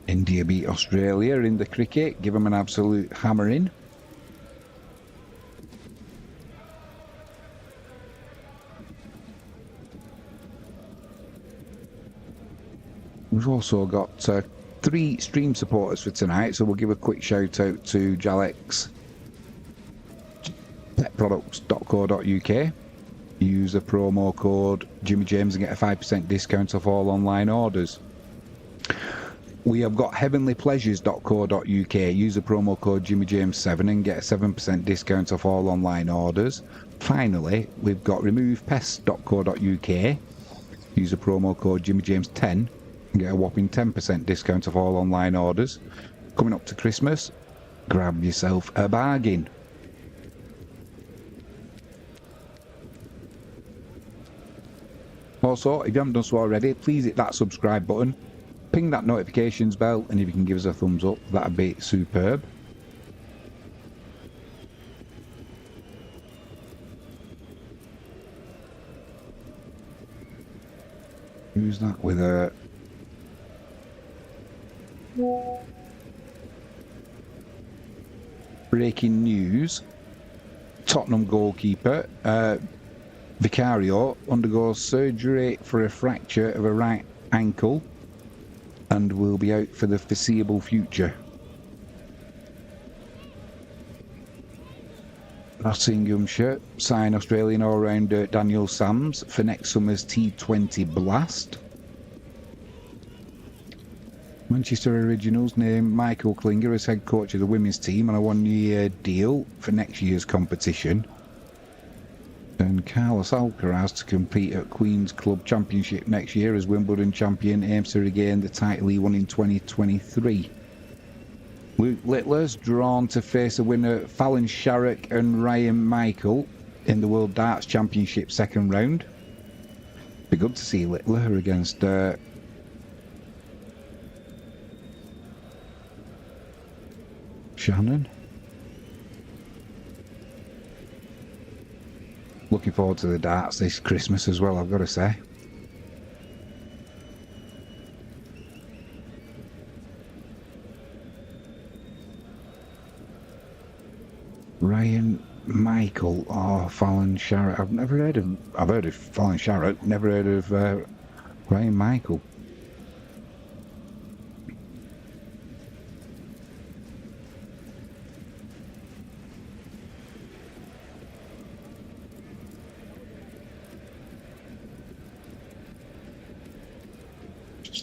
India beat Australia in the cricket, give them an absolute hammering. We've also got 3 stream supporters for tonight, so we'll give a quick shout out to Jalex, petproducts.co.uk. Use the promo code Jimmy James and get a 5% discount off all online orders. We have got heavenlypleasures.co.uk. Use the promo code Jimmy James 7 and get a 7% discount off all online orders. Finally, we've got removepests.co.uk. Use the promo code Jimmy James 10 and get a whopping 10% discount off all online orders. Coming up to Christmas, grab yourself a bargain. Also, if you haven't done so already, please hit that subscribe button, ping that notifications bell, and if you can give us a thumbs up, that'd be superb. Who's that with a... Breaking news. Tottenham goalkeeper Vicario undergoes surgery for a fracture of a right ankle and will be out for the foreseeable future. Nottinghamshire sign Australian all-rounder Daniel Sams for next summer's T20 Blast. Manchester Originals named Michael Klinger as head coach of the women's team on a 1-year deal for next year's competition. And Carlos Alcaraz to compete at Queen's Club Championship next year as Wimbledon champion, aims to regain the title he won in 2023. Luke Littler's drawn to face the winner Fallon Sherrock and Ryan Michael in the World Darts Championship second round. Be good to see Littler against Shannon. Looking forward to the darts this Christmas as well, I've got to say. Ryan Michael or Fallon Sherrock. I've heard of Fallon Sherrock, never heard of Ryan Michael.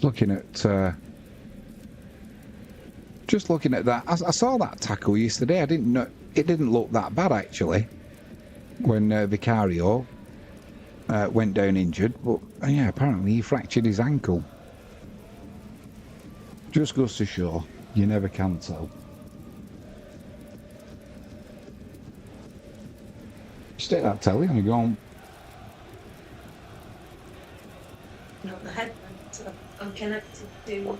Just looking at that. I saw that tackle yesterday. I didn't know it didn't look that bad actually. When Vicario went down injured, but yeah, apparently he fractured his ankle. Just goes to show, you never can tell. Just take that telly and go on. Not the headphones, so I'm connected to.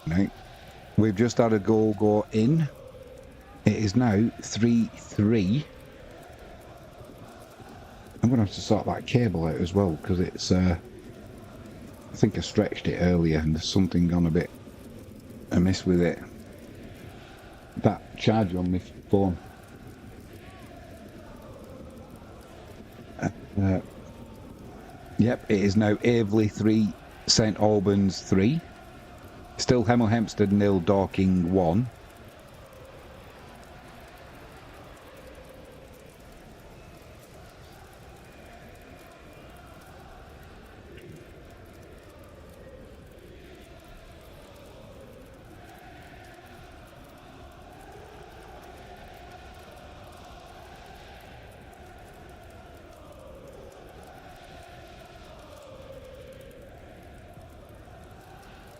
Right. We've just had a goal go in. It is now 3-3. I'm going to have to sort that cable out as well because it's. I think I stretched it earlier and there's something gone a bit amiss with it. That charger on my phone. Yep, it is now Aveley 3, St Albans 3. Still Hemel Hempstead 0, Dorking 1.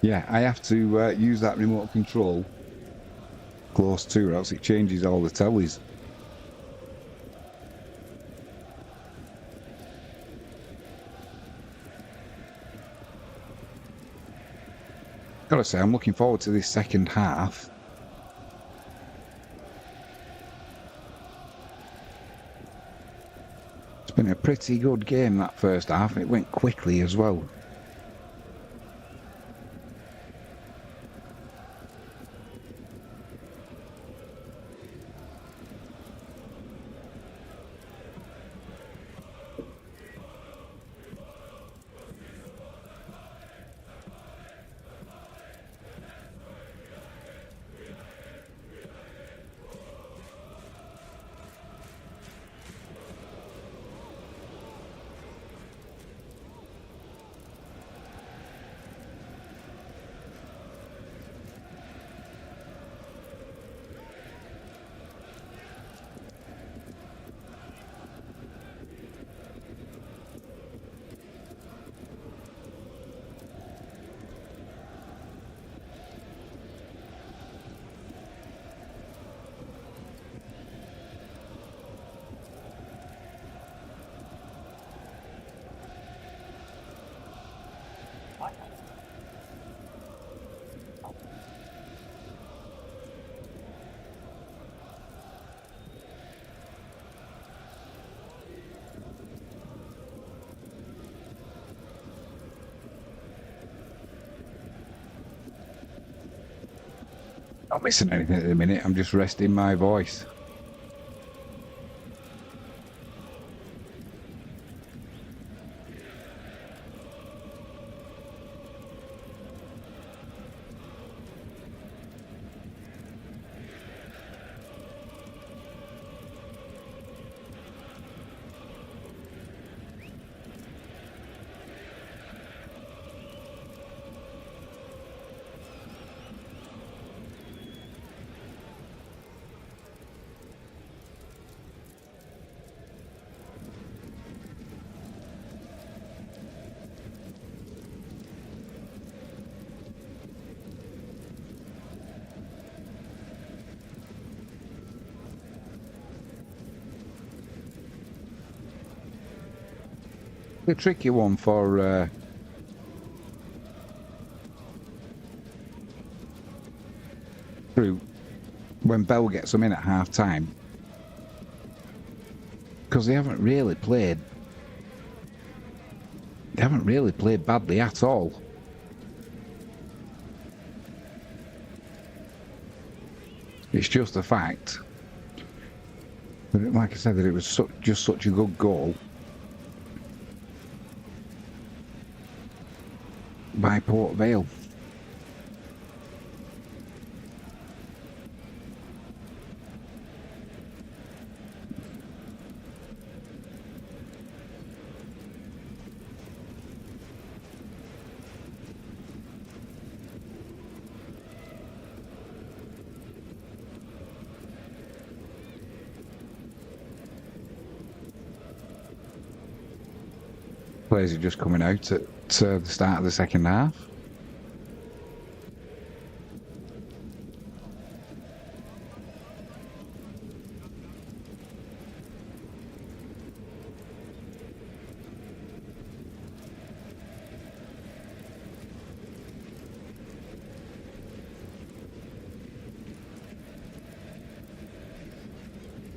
Yeah, I have to use that remote control close to or else it changes all the tellies. Gotta say, I'm looking forward to this second half. It's been a pretty good game, that first half. It went quickly as well. Not missing anything at the minute, I'm just resting my voice. a tricky one for Crewe when Bell gets them in at half time, because they haven't really played badly at all. It's just a fact that, like I said, that it was just such a good goal by Port Vale. Players are just coming out at the start of the second half.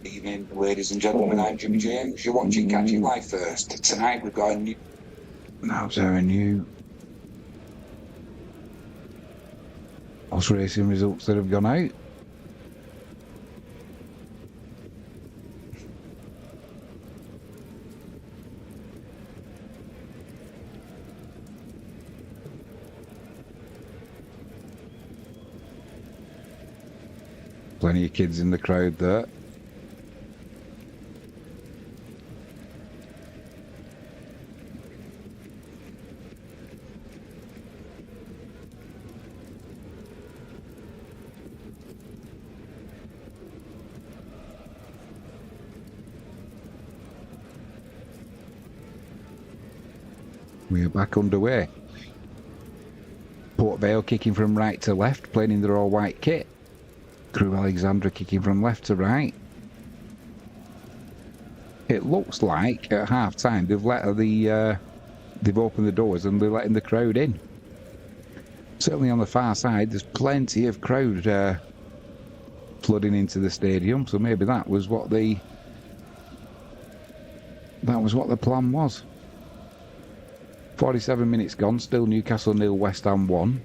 Evening, ladies and gentlemen, I'm Jimmy James. You're watching Catch It Live First. Tonight we've got a new... That's our new horse racing results that have gone out. Plenty of kids in the crowd there. We are back underway. Port Vale kicking from right to left, playing in their all-white kit. Crewe Alexandra kicking from left to right. It looks like at half-time they've they've opened the doors and they're letting the crowd in. Certainly on the far side, there's plenty of crowd flooding into the stadium. So maybe that was what the plan was. 47 minutes gone, still Newcastle 0, West Ham 1.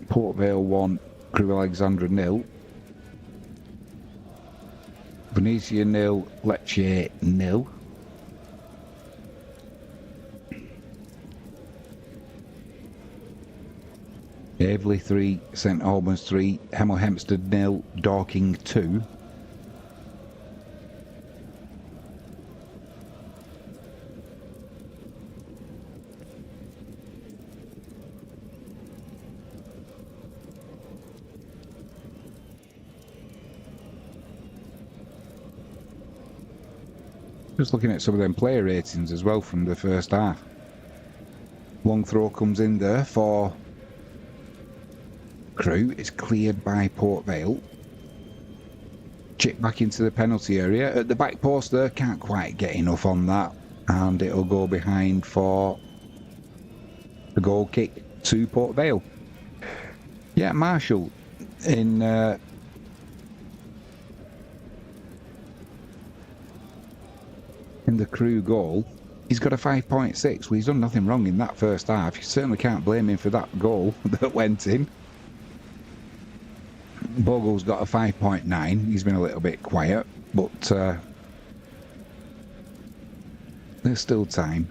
Port Vale 1, Crewe Alexandra 0. Venetia 0, Lecce 0. Aveley 3, St Albans 3, Hemel Hempstead 0, Dorking 2. Just looking at some of them player ratings as well from the first half. Long throw comes in there for Crewe. It's cleared by Port Vale. Chip back into the penalty area. At the back post there, can't quite get enough on that. And it'll go behind for the goal kick to Port Vale. Yeah, Marshall in... in the Crewe goal, he's got a 5.6. Well, he's done nothing wrong in that first half. You certainly can't blame him for that goal that went in. Bogle's got a 5.9. He's been a little bit quiet, but there's still time.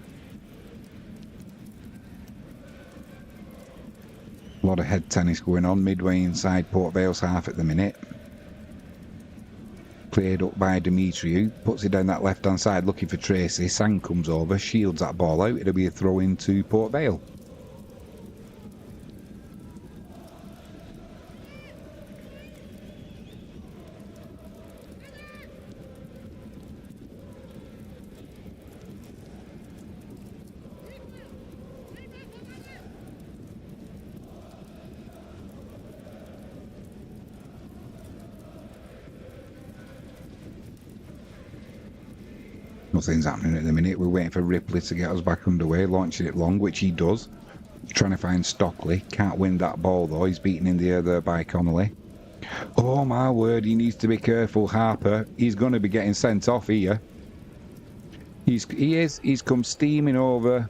A lot of head tennis going on midway inside Port Vale's half at the minute. Cleared up by Demetriou, puts it down that left-hand side looking for Tracy. Sang comes over, shields that ball out. It'll be a throw into Port Vale. Nothing's happening at the minute. We're waiting for Ripley to get us back underway, launching it long, which he does. Trying to find Stockley. Can't win that ball, though. He's beaten in the air there by Connolly. Oh, my word. He needs to be careful, Harper. He's going to be getting sent off here. He is. He's come steaming over.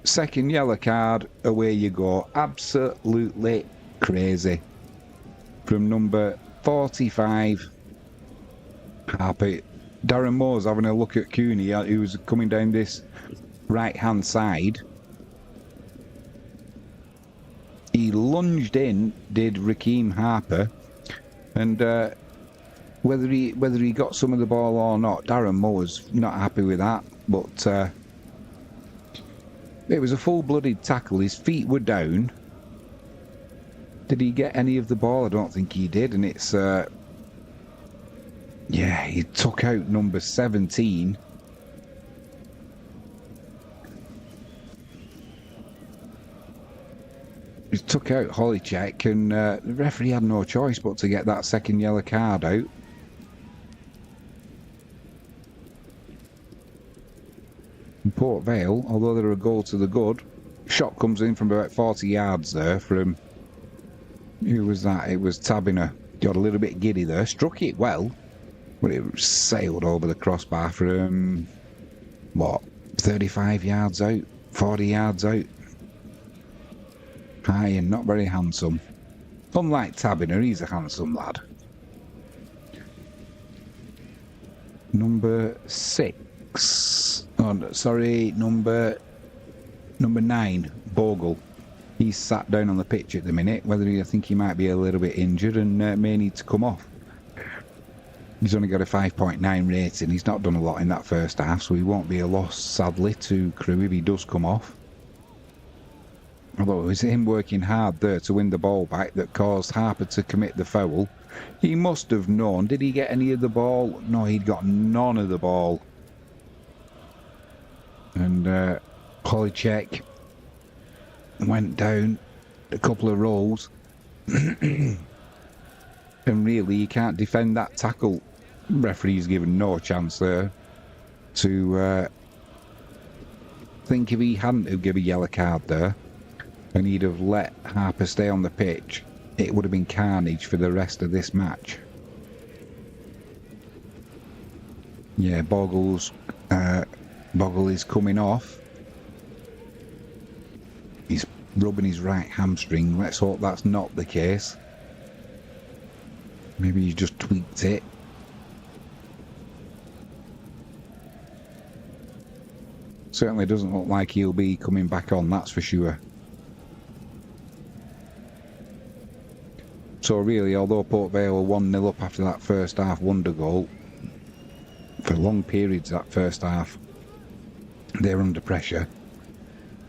Second yellow card. Away you go. Absolutely crazy. From number 45, Harper. Darren Moore's having a look at Cooney, who was coming down this right-hand side. He lunged in, did Rakeem Harper, and whether he got some of the ball or not, Darren Moore's not happy with that. But it was a full-blooded tackle. His feet were down. Did he get any of the ball? I don't think he did, and it's yeah, he took out number 17. He took out Holycheck, and the referee had no choice but to get that second yellow card out. And Port Vale, although they're a goal to the good, shot comes in from about 40 yards there from... Who was that? It was Tabiner. Got a little bit giddy there. Struck it well, but it sailed over the crossbar from, what, 35 yards out? 40 yards out? High and not very handsome. Unlike Tabiner, he's a handsome lad. Number 6. Oh, no, sorry, number 9, Bogle. He's sat down on the pitch at the minute. I think he might be a little bit injured and may need to come off. He's only got a 5.9 rating. He's not done a lot in that first half, so he won't be a loss, sadly, to Crewe if he does come off. Although it was him working hard there to win the ball back that caused Harper to commit the foul. He must have known. Did he get any of the ball? No, he'd got none of the ball. And Holycheck went down a couple of rows. And really, you can't defend that tackle. Referee's given no chance there to think if he hadn't have given a yellow card there and he'd have let Harper stay on the pitch, it would have been carnage for the rest of this match. Yeah, Bogle is coming off. He's rubbing his right hamstring. Let's hope that's not the case. Maybe he just tweaked it. Certainly doesn't look like he'll be coming back on, that's for sure. So really, although Port Vale were 1-0 up after that first half wonder goal, for long periods that first half, they're under pressure.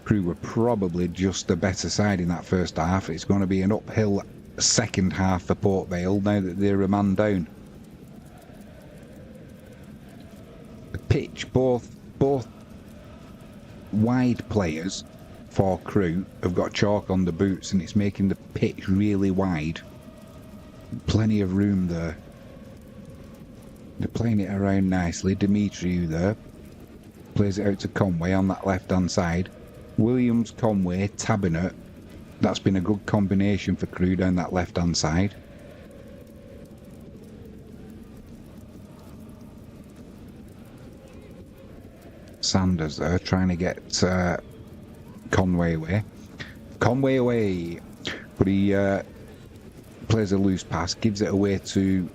Crewe were probably just the better side in that first half. It's going to be an uphill second half for Port Vale now that they're a man down. The pitch, both wide players for Crewe have got chalk on the boots and it's making the pitch really wide. Plenty of room there. They're playing it around nicely. Demetriou there plays it out to Conway on that left hand side. Williams, Conway, Tabiner. That's been a good combination for Crewe down that left hand side. Sanders there trying to get Conway away. Conway away, but he plays a loose pass, gives it away to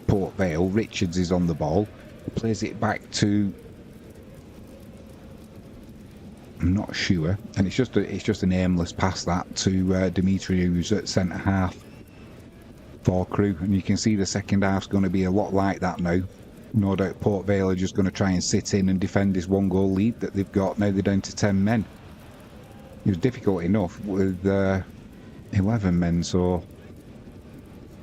Port Vale. Richards is on the ball, plays it back to, I'm not sure, and it's just an aimless pass that to Demetriou, who's at centre half for Crewe, and you can see the second half's going to be a lot like that now. No doubt Port Vale are just going to try and sit in and defend this 1-goal lead that they've got. Now they're down to 10 men. It was difficult enough with 11 men, so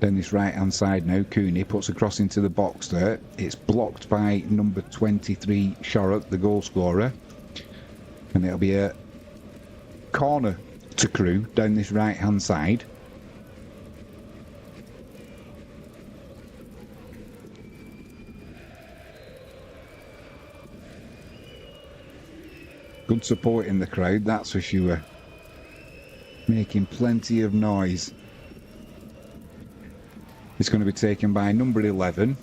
down this right hand side now, Cooney puts a cross into the box there. It's blocked by number 23 Shorrock, the goal scorer, and it'll be a corner to Crewe down this right hand side. Good support in the crowd, that's for sure. Making plenty of noise. It's going to be taken by number 11,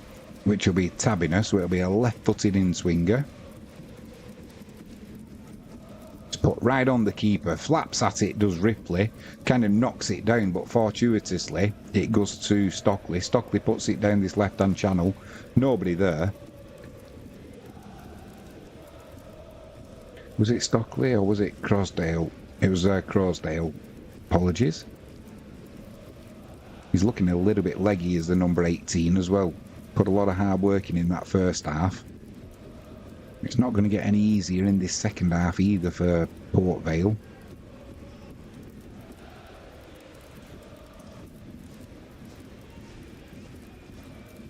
which will be Tabinus, so it'll be a left-footed in-swinger. It's put right on the keeper, flaps at it, does Ripley, kind of knocks it down, but fortuitously it goes to Stockley. Stockley puts it down this left-hand channel, nobody there. Was it Stockley or was it Crosdale? It was Crosdale. Apologies. He's looking a little bit leggy as the number 18 as well. Put a lot of hard work in that first half. It's not going to get any easier in this second half either for Port Vale.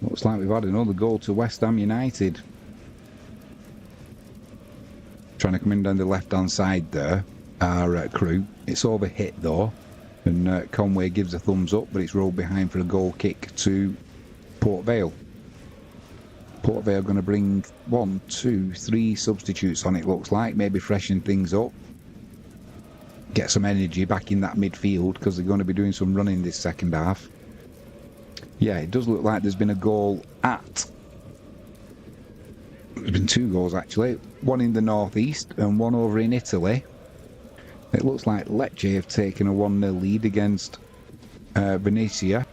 Looks like we've had another goal to West Ham United. Trying to come in down the left-hand side there, our Crewe. It's overhit though, and Conway gives a thumbs up, but it's rolled behind for a goal kick to Port Vale. Port Vale going to bring 1, 2, 3 substitutes on, it looks like, maybe freshen things up. Get some energy back in that midfield because they're going to be doing some running this second half. Yeah, it does look like there's been a goal at... There's been 2 goals actually, one in the northeast and one over in Italy. It looks like Lecce have taken a 1-0 lead against Venezia.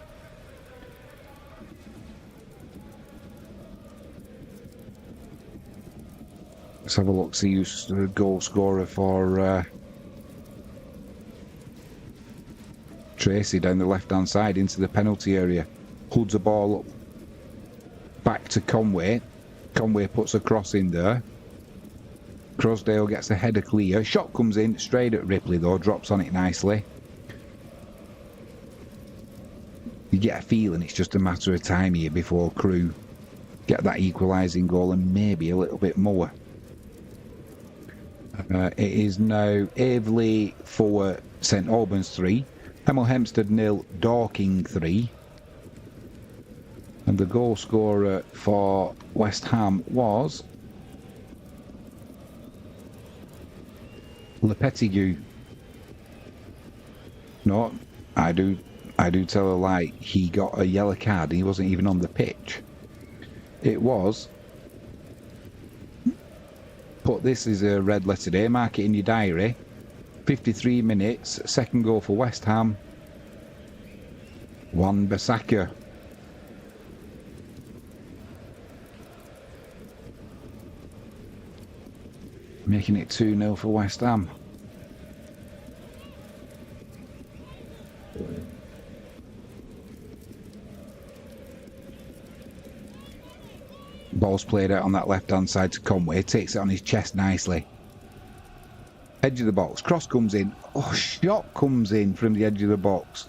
Let's have a look, see who's the goal scorer for Tracy down the left hand side into the penalty area. Holds the ball up back to Conway. Conway puts a cross in there. Crosdale gets a header clear. Shot comes in straight at Ripley though, drops on it nicely. You get a feeling it's just a matter of time here before Crewe get that equalising goal and maybe a little bit more. It is now Aveley 4, St Albans 3, Hemel Hempstead 0, Dorking 3. And the goal scorer for West Ham was Lepetigue. No, I do tell a lie. He got a yellow card. He wasn't even on the pitch. It was. Put this as a red letter day. Mark it in your diary. 53 minutes. Second goal for West Ham. Wan-Bissaka. Making it 2-0 for West Ham. Ball's played out on that left-hand side to Conway. Takes it on his chest nicely. Edge of the box. Cross comes in. Oh, shot comes in from the edge of the box.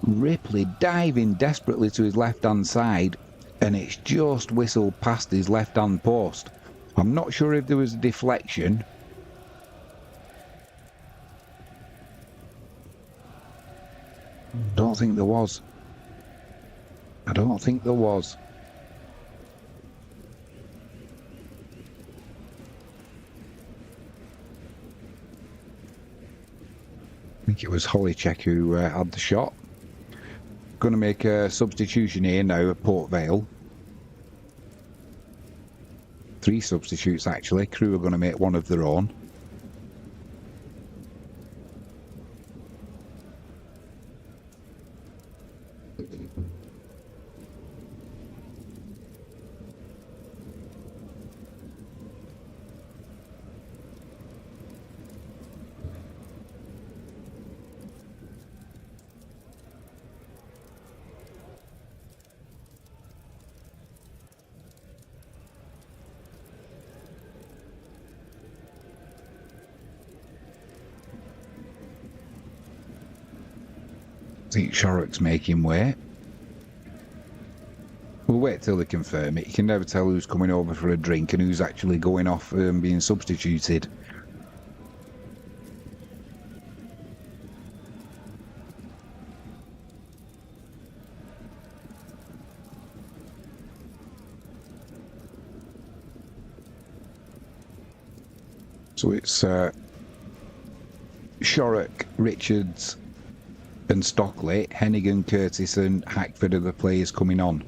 Ripley diving desperately to his left-hand side, and it's just whistled past his left-hand post. I'm not sure if there was a deflection. Don't think there was. I don't think there was. I think it was Holycheck who had the shot. Going to make a substitution here now at Port Vale. 3 substitutes actually. Crewe are going to make one of their own. I think Shorrock's making way. We'll wait till they confirm it. You can never tell who's coming over for a drink and who's actually going off and being substituted. So it's Shorrock, Richards and Stockley. Hennigan, Curtis and Hackford are the players coming on.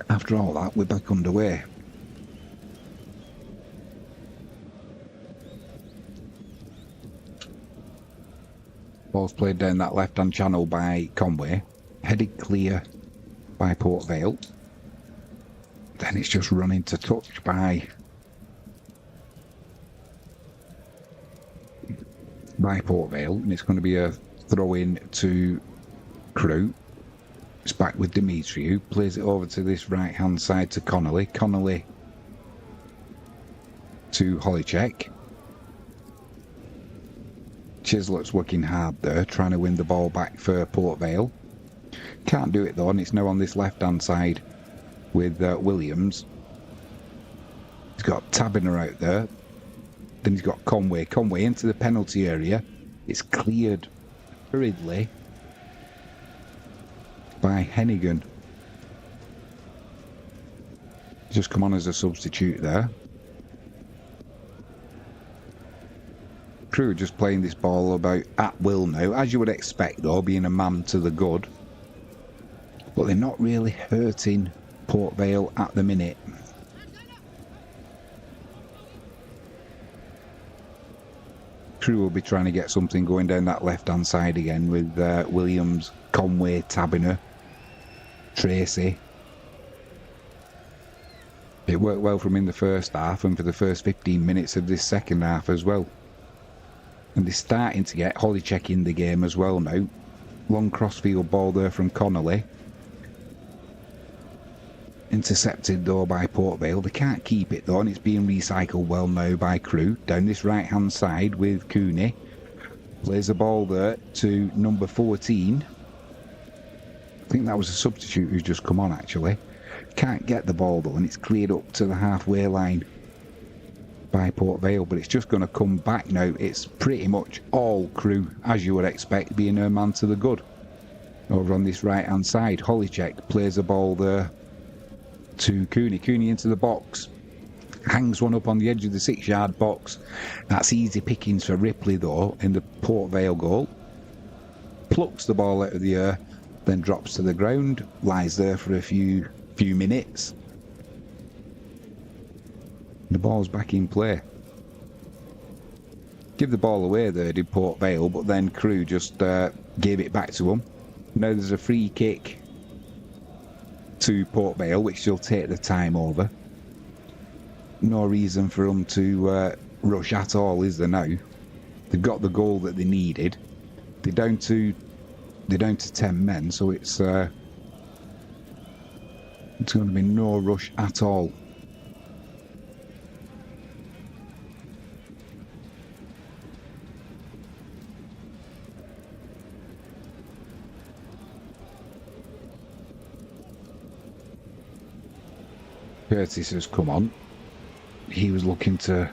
After all that, we're back underway. Ball's played down that left-hand channel by Conway. Headed clear by Port Vale. Then it's just run into touch by Port Vale. And it's going to be a throw-in to Crewe. It's back with Demetriou, plays it over to this right hand side to Connolly. Connolly to Holicek. Chislett's working hard there, trying to win the ball back for Port Vale. Can't do it though, and it's now on this left hand side with Williams. He's got Tabiner out there. Then he's got Conway. Conway into the penalty area. It's cleared hurriedly by Hennigan. Just come on as a substitute there. Crewe just playing this ball about at will now, as you would expect though, being a man to the good. But they're not really hurting Port Vale at the minute. Crewe will be trying to get something going down that left hand side again with Williams, Conway, Tabiner, Tracy. It worked well from in the first half and for the first 15 minutes of this second half as well. And they're starting to get Holicek in the game as well now. Long crossfield ball there from Connolly. Intercepted though by Port Vale. They can't keep it though, and it's being recycled well now by Crewe. Down this right hand side with Cooney. Plays the ball there to number 14. I think that was a substitute who's just come on actually. Can't get the ball though, and it's cleared up to the halfway line by Port Vale, but it's just going to come back now. It's pretty much all Crewe, as you would expect, being a man to the good. Over on this right hand side, Holicek plays the ball there to Cooney. Cooney into the box. Hangs one up on the edge of the 6-yard box. That's easy pickings for Ripley though in the Port Vale goal. Plucks the ball out of the air, then drops to the ground, lies there for a few minutes. The ball's back in play. Give the ball away there, did Port Vale, but then Crewe just gave it back to them. Now there's a free kick to Port Vale, which they'll take the time over. No reason for them to rush at all, is there now? They've got the goal that they needed. They're down to 10 men, so it's going to be no rush at all. Curtis has come on. He was looking to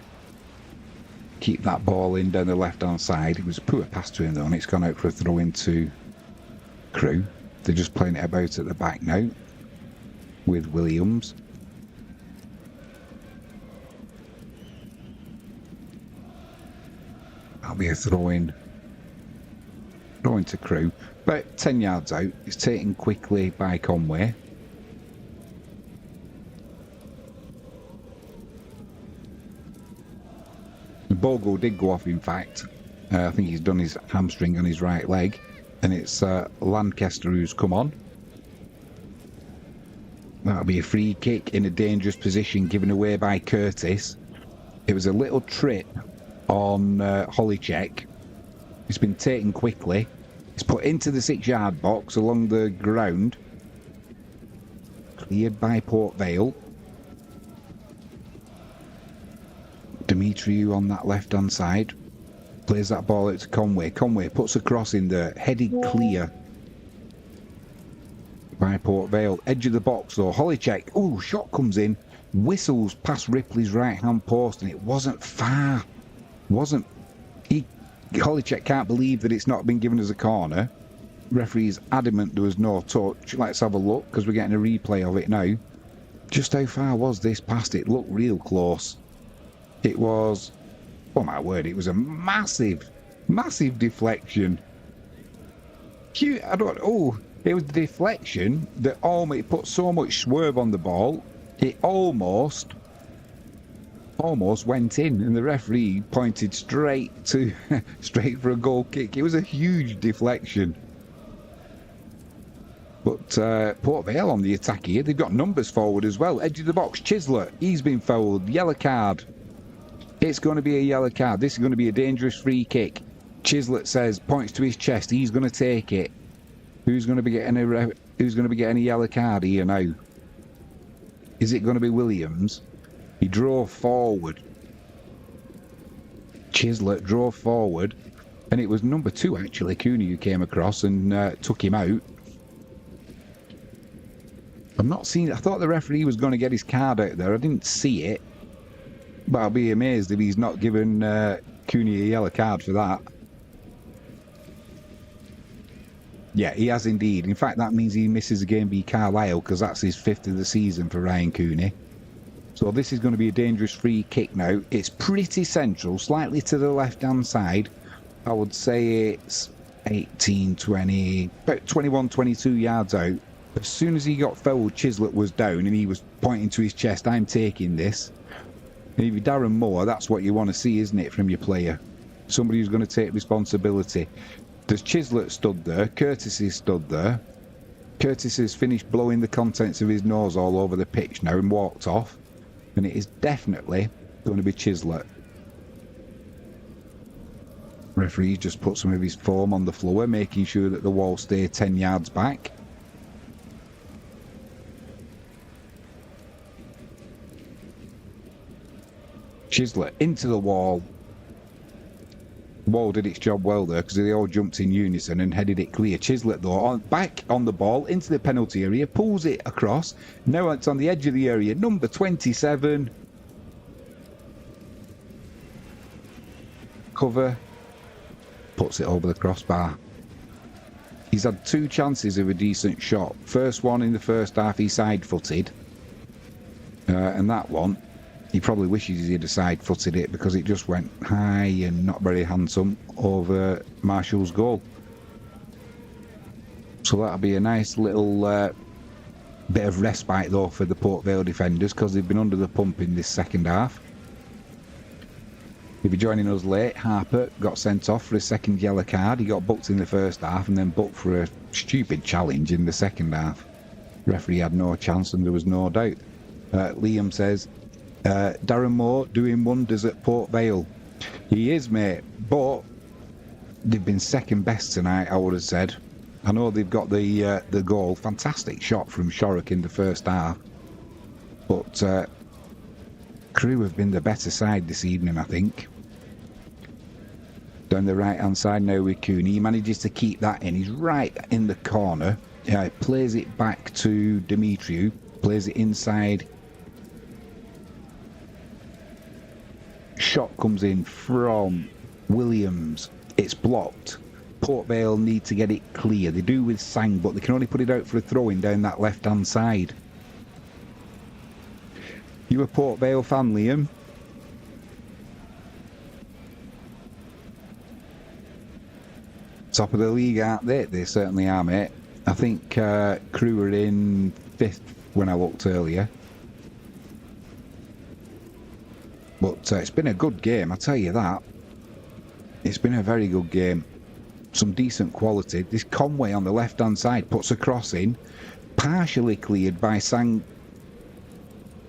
keep that ball in down the left hand side. It was a poor pass to him though, and it's gone out for a throw into Crewe. They're just playing it about at the back now with Williams. That'll be a throw in to Crewe. About 10 yards out. It's taken quickly by Conway. The Bogle did go off, in fact. I think he's done his hamstring on his right leg. And it's Lancaster who's come on. That'll be a free kick in a dangerous position given away by Curtis. It was a little trip on Holicek. It's been taken quickly. It's put into the 6-yard box along the ground. Cleared by Port Vale. Demetriou on that left-hand side. Plays that ball out to Conway. Conway puts a cross in there. Headed clear by Port Vale. Edge of the box though. Holicek. Ooh, shot comes in. Whistles past Ripley's right-hand post, and it wasn't far. Wasn't. Holicek can't believe that it's not been given as a corner. Referee's adamant there was no touch. Let's have a look, because we're getting a replay of it now. Just how far was this past? It looked real close. It was... Oh my word, it was a massive, massive deflection. Cute, I don't... Oh, it was the deflection that it put so much swerve on the ball, it almost went in, and the referee pointed straight for a goal kick. It was a huge deflection. But Port Vale on the attack here. They've got numbers forward as well. Edge of the box, Chislett. He's been fouled. Yellow card. It's going to be a yellow card. This is going to be a dangerous free kick. Chislett points to his chest. He's going to take it. Who's going to be getting a yellow card here now? Is it going to be Williams? He drove forward. Chislett drove forward, and it was number 2 actually, Cooney, who came across and took him out. I'm not seeing. I thought the referee was going to get his card out there. I didn't see it, but I'll be amazed if he's not given Cooney a yellow card for that. Yeah, he has indeed. In fact, that means he misses a game v Carlisle, because that's his 5th of the season for Ryan Cooney. So this is going to be a dangerous free kick now. It's pretty central, slightly to the left-hand side. I would say it's 18, 20, about 21, 22 yards out. As soon as he got fouled, Chislett was down and he was pointing to his chest, I'm taking this. And if you're Darren Moore, that's what you want to see, isn't it, from your player? Somebody who's going to take responsibility. There's Chislett stood there, Curtis is stood there. Curtis has finished blowing the contents of his nose all over the pitch now and walked off. And it is definitely going to be Chislett. Referee just put some of his foam on the floor, making sure that the wall stay 10 yards back. Chislett into the wall. The wall did its job well there, because they all jumped in unison and headed it clear. Chislett though, back on the ball into the penalty area, pulls it across. Now it's on the edge of the area. Number 27. Cover. Puts it over the crossbar. He's had 2 chances of a decent shot. First one in the first half, he side-footed. And that one, he probably wishes he'd have side-footed it, because it just went high and not very handsome over Marshall's goal. So that'll be a nice little bit of respite though for the Port Vale defenders, because they've been under the pump in this second half. If you're joining us late, Harper got sent off for a second yellow card. He got booked in the first half and then booked for a stupid challenge in the second half. Referee had no chance and there was no doubt. Liam says, Darren Moore doing wonders at Port Vale. He is, mate, but they've been second best tonight, I would have said. I know they've got the goal. Fantastic shot from Shorrock in the first half. But Crewe have been the better side this evening, I think. Down the right-hand side now with Cooney. He manages to keep that in. He's right in the corner. Plays it back to Demetriou. Plays it inside. Shot comes in from Williams. It's blocked. Port Vale need to get it clear. They do with Sang, but they can only put it out for a throw-in down that left-hand side. You a Port Vale fan, Liam? Top of the league, aren't they? They certainly are, mate. I think Crewe were in 5th when I looked earlier. But it's been a good game, I tell you that. It's been a very good game. Some decent quality. This Conway on the left-hand side puts a cross in. Partially cleared by Sang.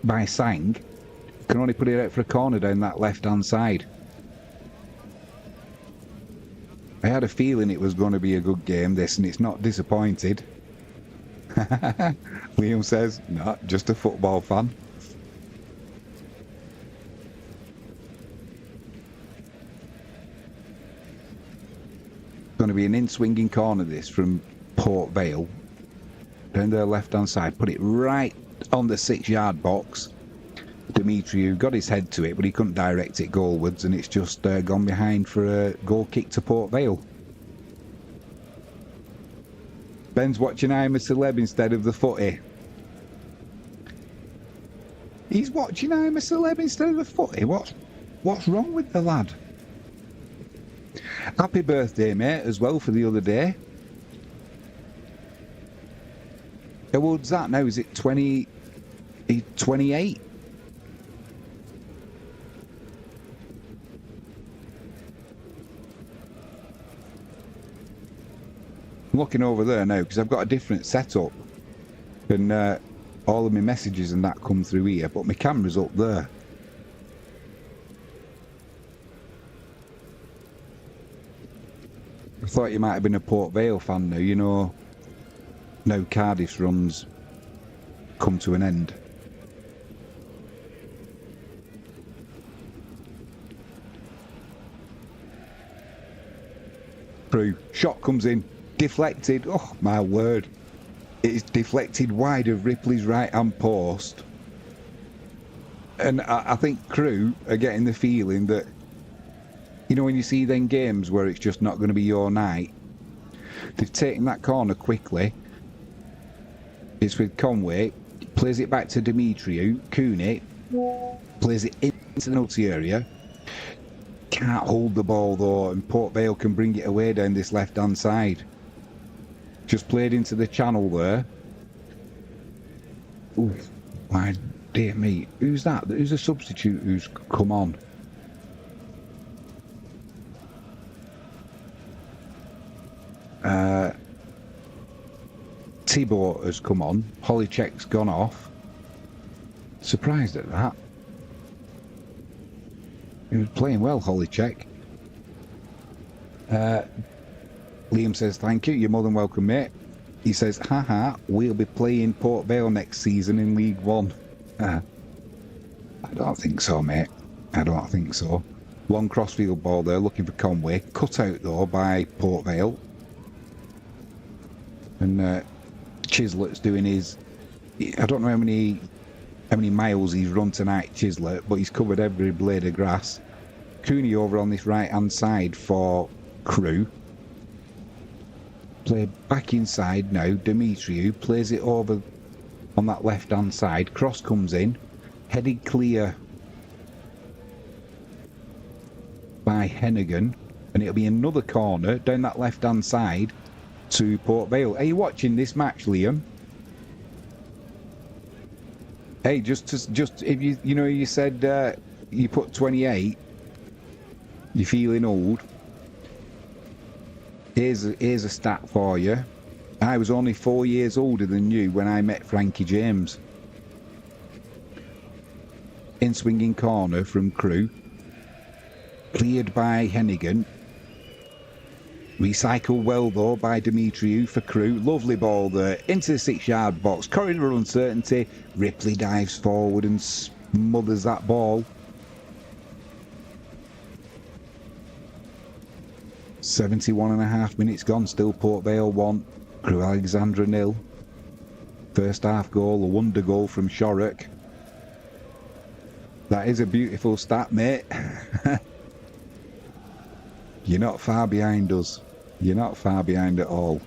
Can only put it out for a corner down that left-hand side. I had a feeling it was going to be a good game, this, and it's not disappointed. Liam says, no, just a football fan. Going to be an in-swinging corner, this, from Port Vale. Down their left-hand side. Put it right on the 6-yard box. Demetriou got his head to it, but he couldn't direct it goalwards, and it's just gone behind for a goal kick to Port Vale. Ben's watching I'm a Celeb instead of the footy. He's watching I'm a Celeb instead of the footy? What's wrong with the lad? Happy birthday, mate, as well for the other day. How old's that now? Is it 28? I'm looking over there now because I've got a different setup. And all of my messages and that come through here, but my camera's up there. I thought you might have been a Port Vale fan now, you know. Now Cardiff's runs come to an end. Crewe, shot comes in, deflected, oh my word. It's deflected wide of Ripley's right hand post. And I think Crewe are getting the feeling that, you know, when you see them games where it's just not going to be your night, they've taken that corner quickly. It's with Conway, plays it back to Demetriou, Cooney, plays it into the penalty area. Can't hold the ball though, and Port Vale can bring it away down this left-hand side. Just played into the channel there. Ooh, my dear me. Who's that? Who's a substitute who's come on? Thibault has come on. Holycheck's gone off. Surprised at that. He was playing well, Holycheck. Liam says, thank you. You're more than welcome, mate. He says, haha, we'll be playing Port Vale next season in League One. I don't think so, mate. I don't think so. Long crossfield ball there, looking for Conway. Cut out, though, by Port Vale. And Chislett's doing his... I don't know how many miles he's run tonight, Chislett, but he's covered every blade of grass. Cooney over on this right-hand side for Crewe. Play back inside now. Demetriou plays it over on that left-hand side. Cross comes in. Headed clear by Hennigan. And it'll be another corner down that left-hand side to Port Vale. Are you watching this match, Liam? Hey, just if you said you put 28, you're feeling old. Here's a stat for you. I was only 4 years older than you when I met Frankie James. In swinging corner from Crewe. Cleared by Hennigan. Recycled well though by Demetriou for Crewe. Lovely ball there into the 6-yard box. Corridor uncertainty. Ripley dives forward and smothers that ball. 71.5 minutes gone. Still Port Vale 1. Crewe Alexandra 0. First half goal, a wonder goal from Shorrock. That is a beautiful stat, mate. You're not far behind us. You're not far behind at all.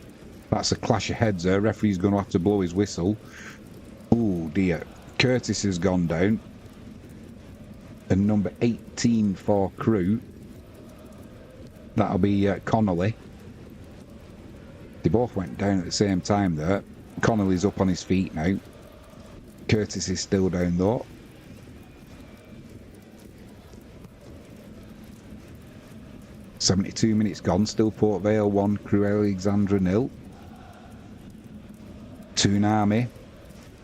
That's a clash of heads there. Referee's going to have to blow his whistle. Oh dear. Curtis has gone down. And number 18 for Crewe. That'll be Connolly. They both went down at the same time there. Connolly's up on his feet now. Curtis is still down though. .72 minutes gone, still Port Vale 1, Crewe Alexandra 0. Toonami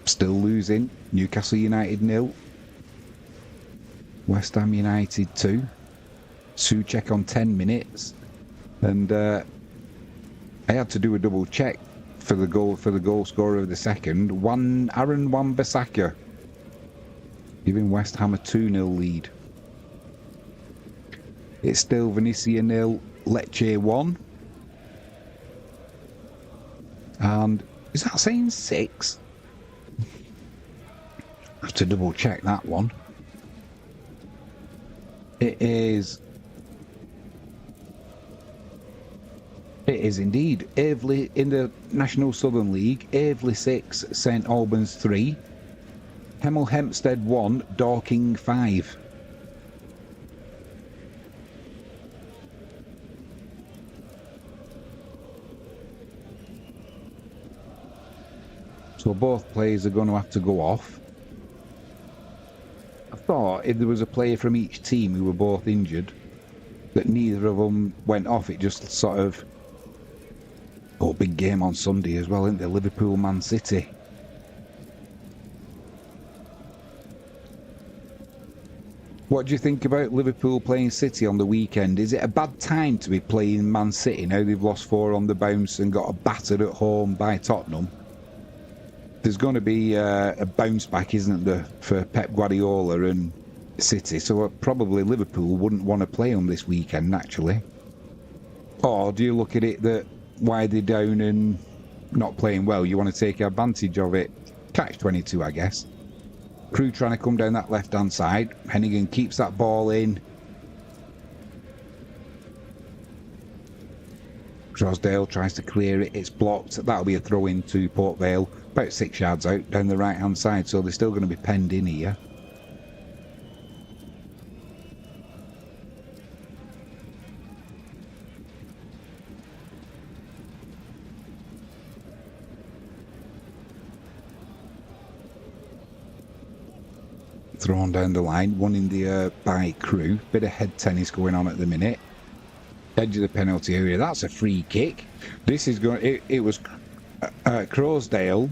still losing, Newcastle United 0. West Ham United 2. Souček on 10 minutes. And I had to do a double check for the goal scorer of the second. Aaron Wan-Bissaka giving West Ham a 2-0 lead. It's still Venezia 0, Lecce 1. And is that saying 6? I have to double check that one. It is indeed. Aveley in the National Southern League. Aveley 6, St Albans 3. Hemel Hempstead 1, Dorking 5. So both players are going to have to go off. I thought if there was a player from each team who were both injured, that neither of them went off. It just sort of... Oh, big game on Sunday as well, isn't there? Liverpool, Man City. What do you think about Liverpool playing City on the weekend? Is it a bad time to be playing Man City now they've lost 4 on the bounce and got battered at home by Tottenham? There's going to be a bounce back, isn't there, for Pep Guardiola and City, so probably Liverpool wouldn't want to play them this weekend, naturally. Or do you look at it that why they're down and not playing well, you want to take advantage of it? Catch-22, I guess. Crewe trying to come down that left-hand side. Hennigan keeps that ball in. Drosdale tries to clear it. It's blocked. That'll be a throw-in to Port Vale. About 6 yards out down the right-hand side, so they're still going to be penned in here. Thrown down the line, one in the air by Crewe. Bit of head tennis going on at the minute. Edge of the penalty area. That's a free kick. This is going. It was Crosdale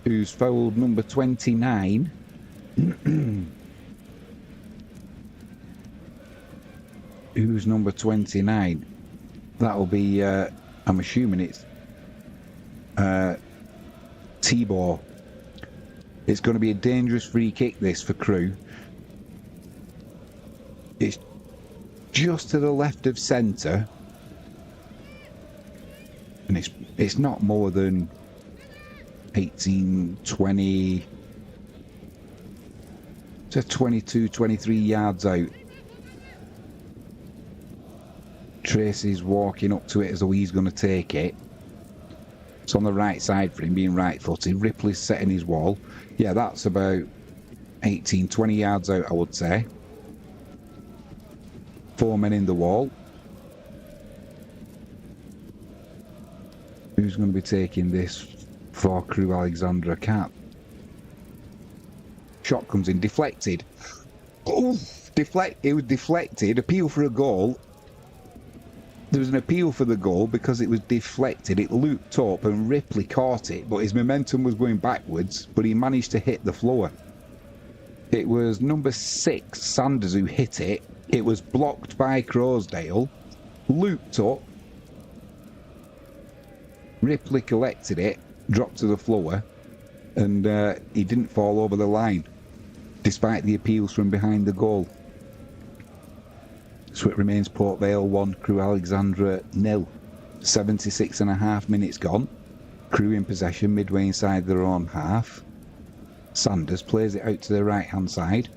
who's fouled number 29. Who's number 29? That'll be. I'm assuming it's Tibor. It's going to be a dangerous free kick, this, for Crewe. It's just to the left of centre. And it's not more than 18, 20... to 22, 23 yards out. Tracy's walking up to it as though he's going to take it. It's on the right side for him, being right-footed. Ripley's setting his wall. Yeah, that's about 18, 20 yards out, I would say. 4 men in the wall. Who's going to be taking this for Crewe Alexandra? Can't. Shot comes in, deflected. Oh, it was deflected. Appeal for a goal. There was an appeal for the goal because it was deflected. It looped up and Ripley caught it, but his momentum was going backwards, but he managed to hit the floor. It was number 6, Sanders, who hit it. It was blocked by Crosdale, looped up. Ripley collected it, dropped to the floor, and he didn't fall over the line, despite the appeals from behind the goal. So it remains Port Vale 1, Crewe Alexandra 0. 76.5 minutes gone. Crewe in possession midway inside their own half. Sanders plays it out to the right hand side.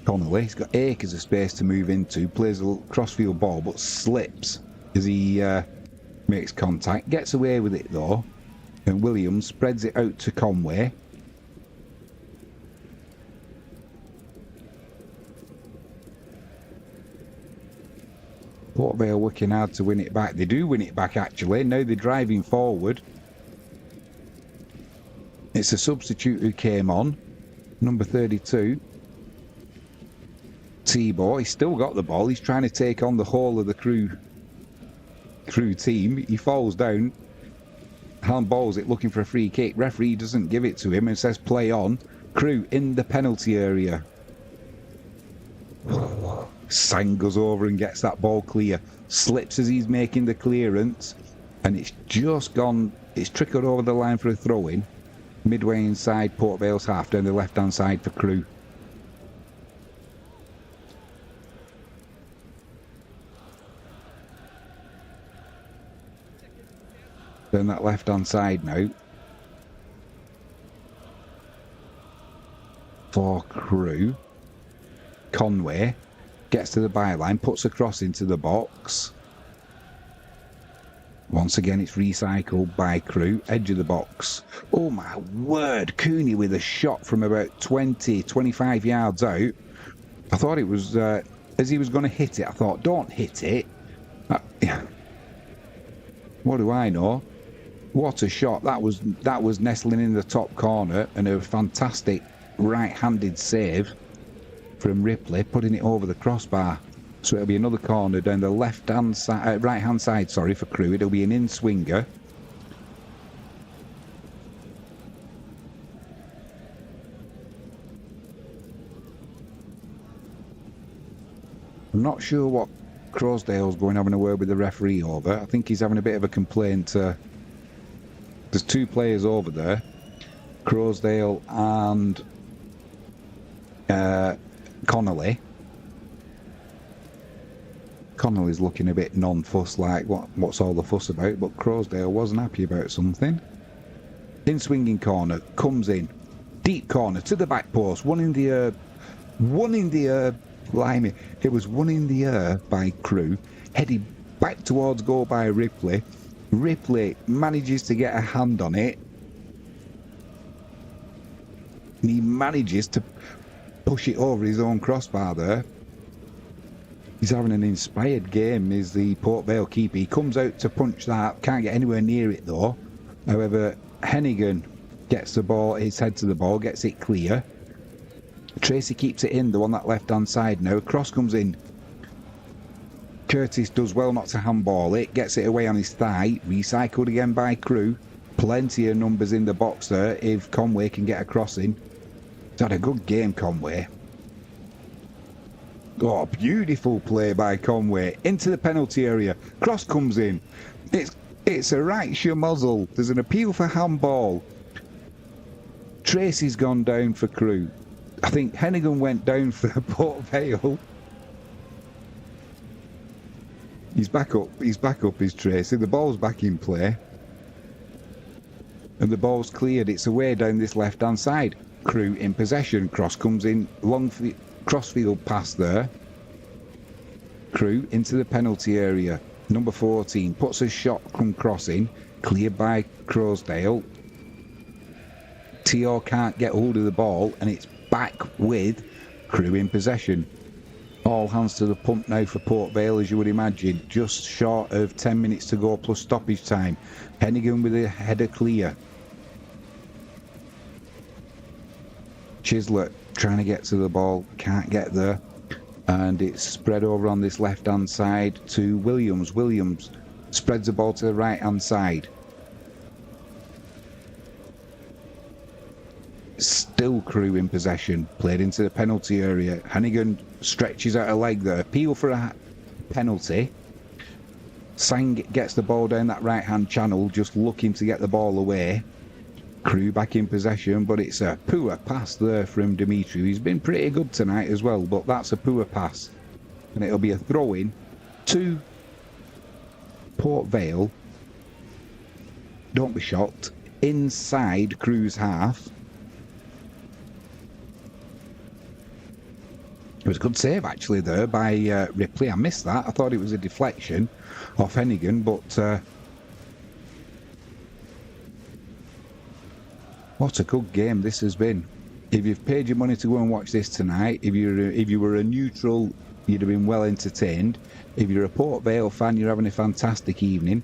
Connolly, he's got acres of space to move into, plays a little crossfield ball but slips as he makes contact, gets away with it though, and Williams spreads it out to Conway. Port Vale working hard to win it back. They do win it back actually. Now they're driving forward. It's a substitute who came on. Number 32. Tibor. He's still got the ball. He's trying to take on the whole of the Crewe team. He falls down. Handballs it looking for a free kick. Referee doesn't give it to him and says play on. Crewe in the penalty area. Sang goes over and gets that ball clear. Slips as he's making the clearance. And it's just gone. It's trickled over the line for a throw-in. Midway inside Port Vale's half, down the left-hand side for Crewe. Down that left-hand side now. For Crewe. Conway gets to the byline, puts a cross into the box. Once again, it's recycled by Crewe, edge of the box. Oh my word, Cooney with a shot from about 20, 25 yards out. I thought it was, as he was going to hit it, I thought, don't hit it. What do I know? What a shot. That was nestling in the top corner, and a fantastic right-handed save from Ripley, putting it over the crossbar. So it'll be another corner down the left-hand side, right-hand side, sorry, for Crewe. It'll be an in-swinger. I'm not sure what Crosdale's going having a word with the referee over. I think he's having a bit of a complaint. There's two players over there, Crosdale and Connolly. Connolly's looking a bit non-fuss, like what's all the fuss about, but Crosdale wasn't happy about something. In swinging corner, comes in, deep corner to the back post, one in the air, blimey, it was one in the air by Crewe, headed back towards goal by Ripley. Ripley manages to get a hand on it, and he manages to push it over his own crossbar there. He's having an inspired game, is the Port Vale keeper. He comes out to punch that, can't get anywhere near it though. However, Hennigan gets the ball, his head to the ball, gets it clear. Tracy keeps it in, though, on that left-hand side now. Cross comes in. Curtis does well not to handball it, gets it away on his thigh. Recycled again by Crewe. Plenty of numbers in the box there if Conway can get a cross in. He's had a good game, Conway. Oh, beautiful play by Conway. Into the penalty area. Cross comes in. It's a right schmozzle. There's an appeal for handball. Tracy's gone down for Crewe. I think Hennigan went down for Port Vale. He's back up, is Tracy. The ball's back in play. And the ball's cleared. It's away down this left-hand side. Crewe in possession. Cross comes in. Long crossfield pass there. Crewe into the penalty area. Number 14 puts a shot from crossing. Cleared by Crosdale. T.O. can't get hold of the ball, and it's back with Crewe in possession. All hands to the pump now for Port Vale, as you would imagine. Just short of 10 minutes to go plus stoppage time. Hennigan with a header clear. Chislett trying to get to the ball, can't get there. And it's spread over on this left-hand side to Williams. Williams spreads the ball to the right-hand side. Still Crewe in possession. Played into the penalty area. Hennigan stretches out a leg there. Appeal for a penalty. Sang gets the ball down that right-hand channel, just looking to get the ball away. Crewe back in possession, but it's a poor pass there from Dimitri. He's been pretty good tonight as well, but that's a poor pass. And it'll be a throw-in to Port Vale. Don't be shocked. Inside Crewe's half. It was a good save actually there by Ripley. I missed that. I thought it was a deflection off Hennigan, but what a good game this has been. If you've paid your money to go and watch this tonight, if you were a neutral, you'd have been well entertained. If you're a Port Vale fan, you're having a fantastic evening.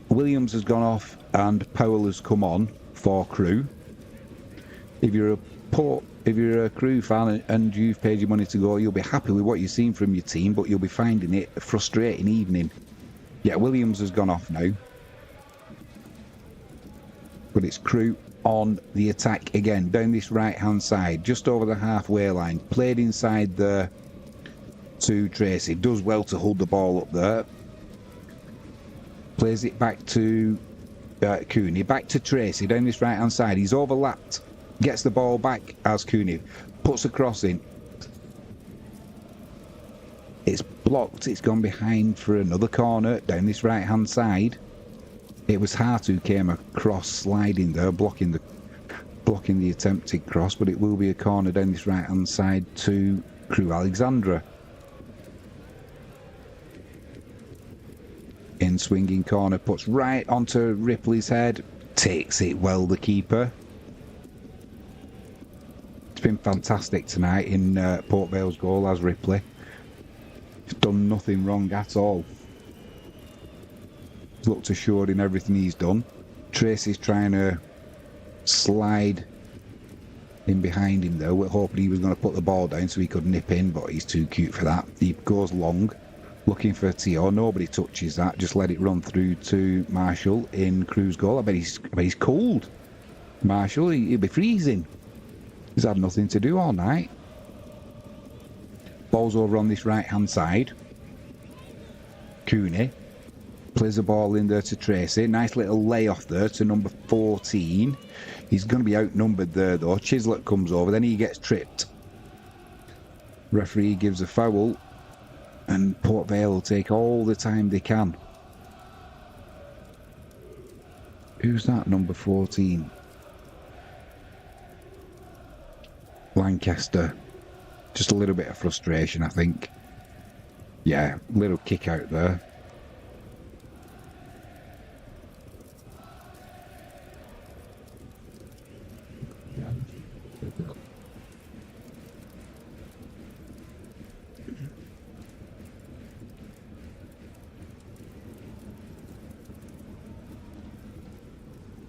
Williams has gone off and Powell has come on for Crewe. If you're a Crewe fan and you've paid your money to go, you'll be happy with what you've seen from your team, but you'll be finding it a frustrating evening. Yeah, Williams has gone off now. But it's Crewe on the attack again, down this right-hand side, just over the halfway line. Played inside there to Tracy. Does well to hold the ball up there. Plays it back to Cooney. Back to Tracy, down this right-hand side. He's overlapped. Gets the ball back as Cooney puts a cross in. It's blocked. It's gone behind for another corner down this right-hand side. It was Hart who came across sliding there, blocking the attempted cross, but it will be a corner down this right hand side to Crewe Alexandra. In swinging corner, puts right onto Ripley's head, takes it well, the keeper. It's been fantastic tonight in Port Vale's goal as Ripley. He's done nothing wrong at all. He's looked assured in everything he's done. Tracy's trying to slide in behind him though, we're hoping he was going to put the ball down so he could nip in, but he's too cute for that. He goes long, looking for Tio. Nobody touches that, just let it run through to Marshall in Crewe's goal. I bet he's cold. Marshall, he'll be freezing. He's had nothing to do all night. Ball's over on this right hand side. Cooney plays the ball in there to Tracy. Nice little layoff there to number 14. He's going to be outnumbered there though. Chislett comes over, then he gets tripped. Referee gives a foul, and Port Vale will take all the time they can. Who's that, number 14? Lancaster. Just a little bit of frustration, I think. Yeah, little kick out there.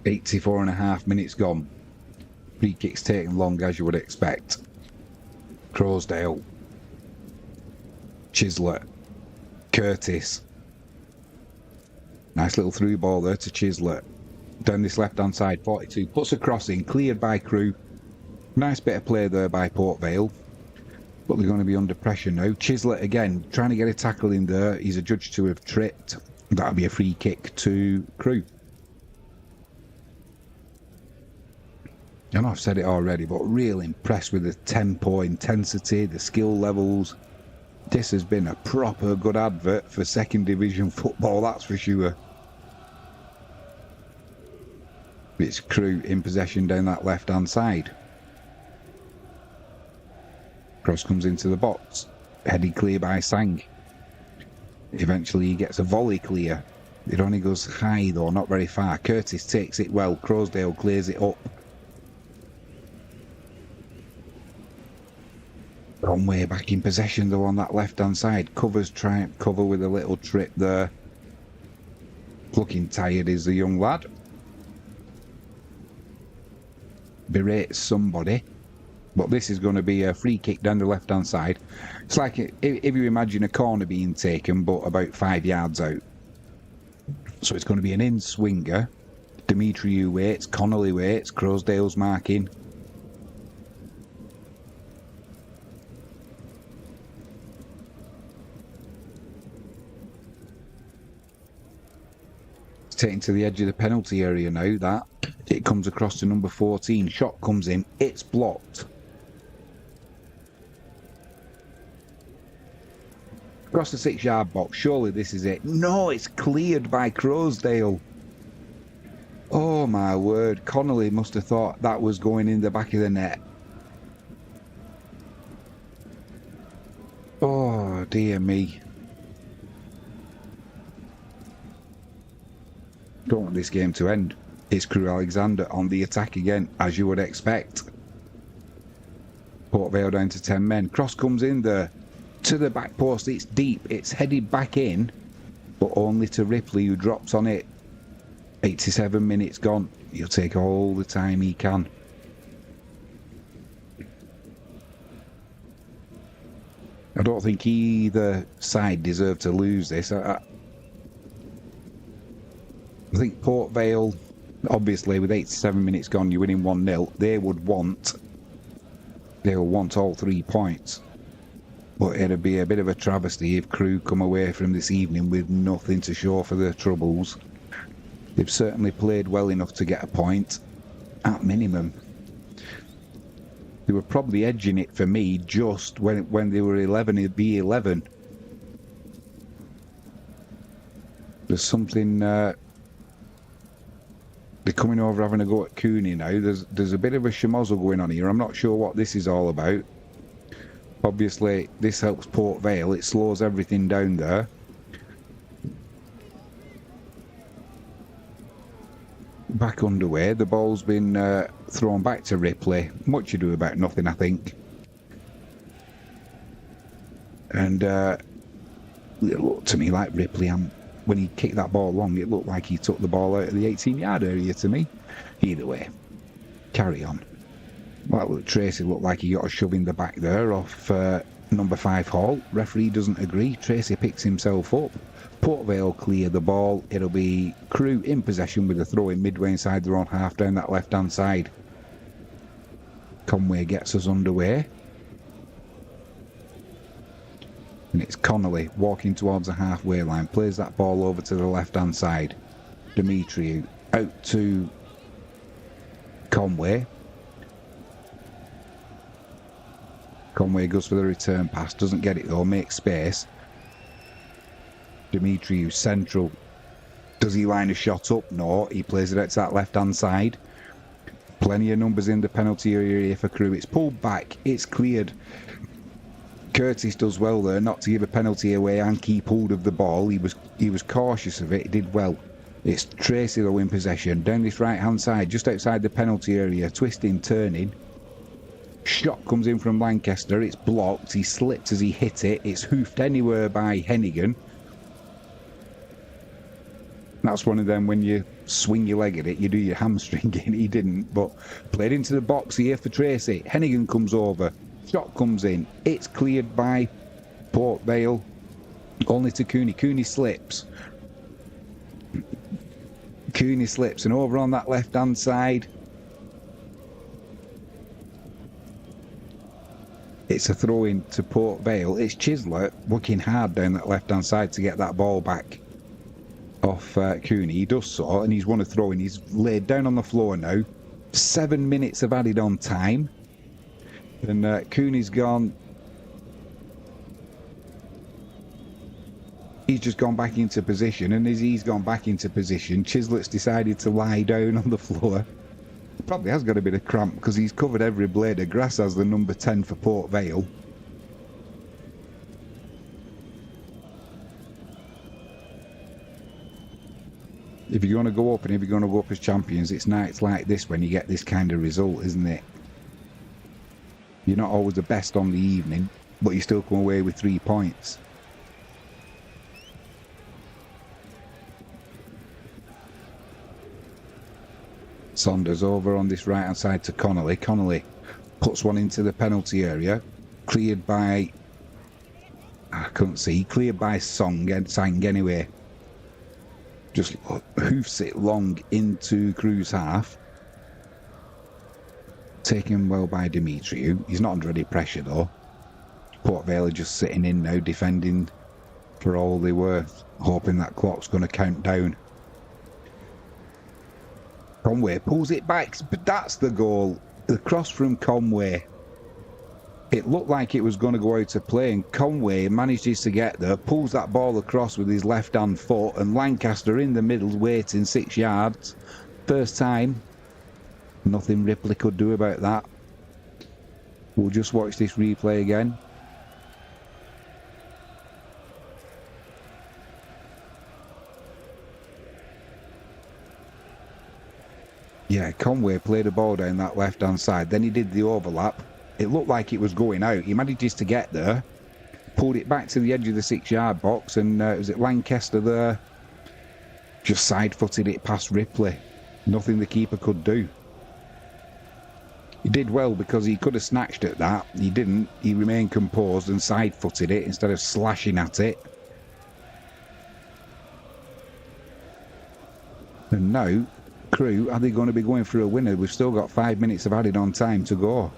.84.5 minutes gone. Free kicks taken long as you would expect. Crosdale. Chislett. Curtis. Nice little through ball there to Chislett. Down this left hand side, 42. Puts a cross in, cleared by Crewe. Nice bit of play there by Port Vale. But they're going to be under pressure now. Chislett again, trying to get a tackle in there. He's adjudged to have tripped. That'll be a free kick to Crewe. I know I've said it already, but real impressed with the tempo, intensity, the skill levels. This has been a proper good advert for second division football, that's for sure. It's Crewe in possession down that left hand side. Cross comes into the box, headed clear by Sang. Eventually he gets a volley clear. It only goes high though, not very far. Curtis takes it well, Crosdale clears it up. Wrong way back in possession though on that left hand side. Covers trying cover with a little trip there. Looking tired is the young lad. Berates somebody. But this is going to be a free kick down the left hand side. It's like if you imagine a corner being taken but about 5 yards out. So it's going to be an in swinger. Demetriou waits, Connolly waits, Crosdale's marking. Taken to the edge of the penalty area now. That it comes across to number 14. Shot comes in, it's blocked. Across the 6 yard box, surely this is it. No, it's cleared by Crosdale. Oh my word, Connolly must have thought that was going in the back of the net. Oh dear me. Don't want this game to end. It's Crewe Alexandra on the attack again, as you would expect. Port Vale down to 10 men. Cross comes in there. To the back post, it's deep. It's headed back in, but only to Ripley, who drops on it. 87 minutes gone. He'll take all the time he can. I don't think either side deserved to lose this. I think Port Vale, obviously with 87 minutes gone, you're winning 1-0. They'll want all 3 points. But it'd be a bit of a travesty if Crewe come away from this evening with nothing to show for their troubles. They've certainly played well enough to get a point, at minimum. They were probably edging it for me just when they were 11, it'd be 11. There's something they're coming over having a go at Cooney now. There's a bit of a schmozzle going on here. I'm not sure what this is all about. Obviously, this helps Port Vale. It slows everything down there. Back underway. The ball's been thrown back to Ripley. Much ado about nothing, I think. And it looked to me like Ripley, when he kicked that ball long, it looked like he took the ball out of the 18-yard area to me. Either way, carry on. Well, Tracy looked like he got a shove in the back there off number 5 Hall. Referee doesn't agree. Tracy picks himself up. Port Vale clear the ball. It'll be Crewe in possession with a throw in midway inside their own half down that left-hand side. Conway gets us underway. And it's Connolly walking towards the halfway line. Plays that ball over to the left-hand side. Demetriou out to Conway. Conway goes for the return pass. Doesn't get it though. Makes space. Demetriou central. Does he line a shot up? No. He plays it out to that left-hand side. Plenty of numbers in the penalty area for Crewe. It's pulled back. It's cleared. Curtis does well there not to give a penalty away and keep hold of the ball. He was cautious of it. He did well. It's Tracy though in possession. Down this right-hand side, just outside the penalty area. Twisting, turning. Shot comes in from Lancaster. It's blocked. He slipped as he hit it. It's hoofed anywhere by Hennigan. That's one of them when you swing your leg at it, you do your hamstring in. He didn't, but played into the box here for Tracy. Hennigan comes over. Shot comes in. It's cleared by Port Vale. Only to Cooney. Cooney slips. Cooney slips. And over on that left-hand side, it's a throw-in to Port Vale. It's Chisler working hard down that left-hand side to get that ball back off Cooney. He does so, and he's won a throw-in. He's laid down on the floor now. 7 minutes of added on time. And Cooney's gone. He's just gone back into position, and as he's gone back into position, Chislet's decided to lie down on the floor. Probably has got a bit of cramp because he's covered every blade of grass as the number 10 for Port Vale. If you're going to go up and if you're going to go up as champions, it's nights like this when you get this kind of result, isn't it? You're not always the best on the evening, but you still come away with 3 points. Saunders over on this right hand side to Connolly. Connolly puts one into the penalty area. Cleared by... I couldn't see. Cleared by Sang anyway. Just hoofs it long into Crewe's half. Taken well by Demetriou. He's not under any pressure though. Port Vale are just sitting in now, defending for all they're worth, hoping that clock's going to count down. Conway pulls it back, but that's the goal. The cross from Conway. It looked like it was going to go out of play, and Conway manages to get there, pulls that ball across with his left-hand foot, and Lancaster in the middle waiting 6 yards. First time. Nothing Ripley could do about that. We'll just watch this replay again. Yeah, Conway played a ball down that left-hand side. Then he did the overlap. It looked like it was going out. He manages to get there. Pulled it back to the edge of the 6-yard box. And was it Lancaster there? Just side-footed it past Ripley. Nothing the keeper could do. He did well because he could have snatched at that. He didn't. He remained composed and side-footed it instead of slashing at it. And now, Crewe, are they going to be going for a winner? We've still got 5 minutes of added on time to go.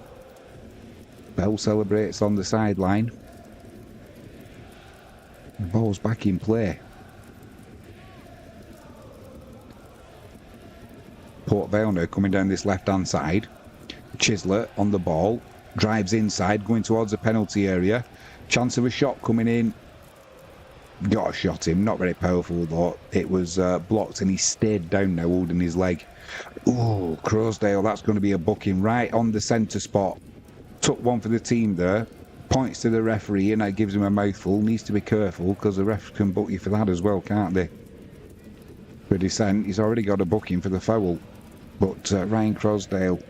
Bell celebrates on the sideline. The ball's back in play. Port Vale now coming down this left-hand side. Chisler on the ball. Drives inside, going towards the penalty area. Chance of a shot coming in. got a shot him. Not very powerful, though. It was blocked, and he stayed down now, holding his leg. Oh, Crowsdale, that's going to be a booking right on the centre spot. Took one for the team there. Points to the referee, and that gives him a mouthful. Needs to be careful, because the ref can book you for that as well, can't they? For dissent, he's already got a booking for the foul. But Ryan Crosdale,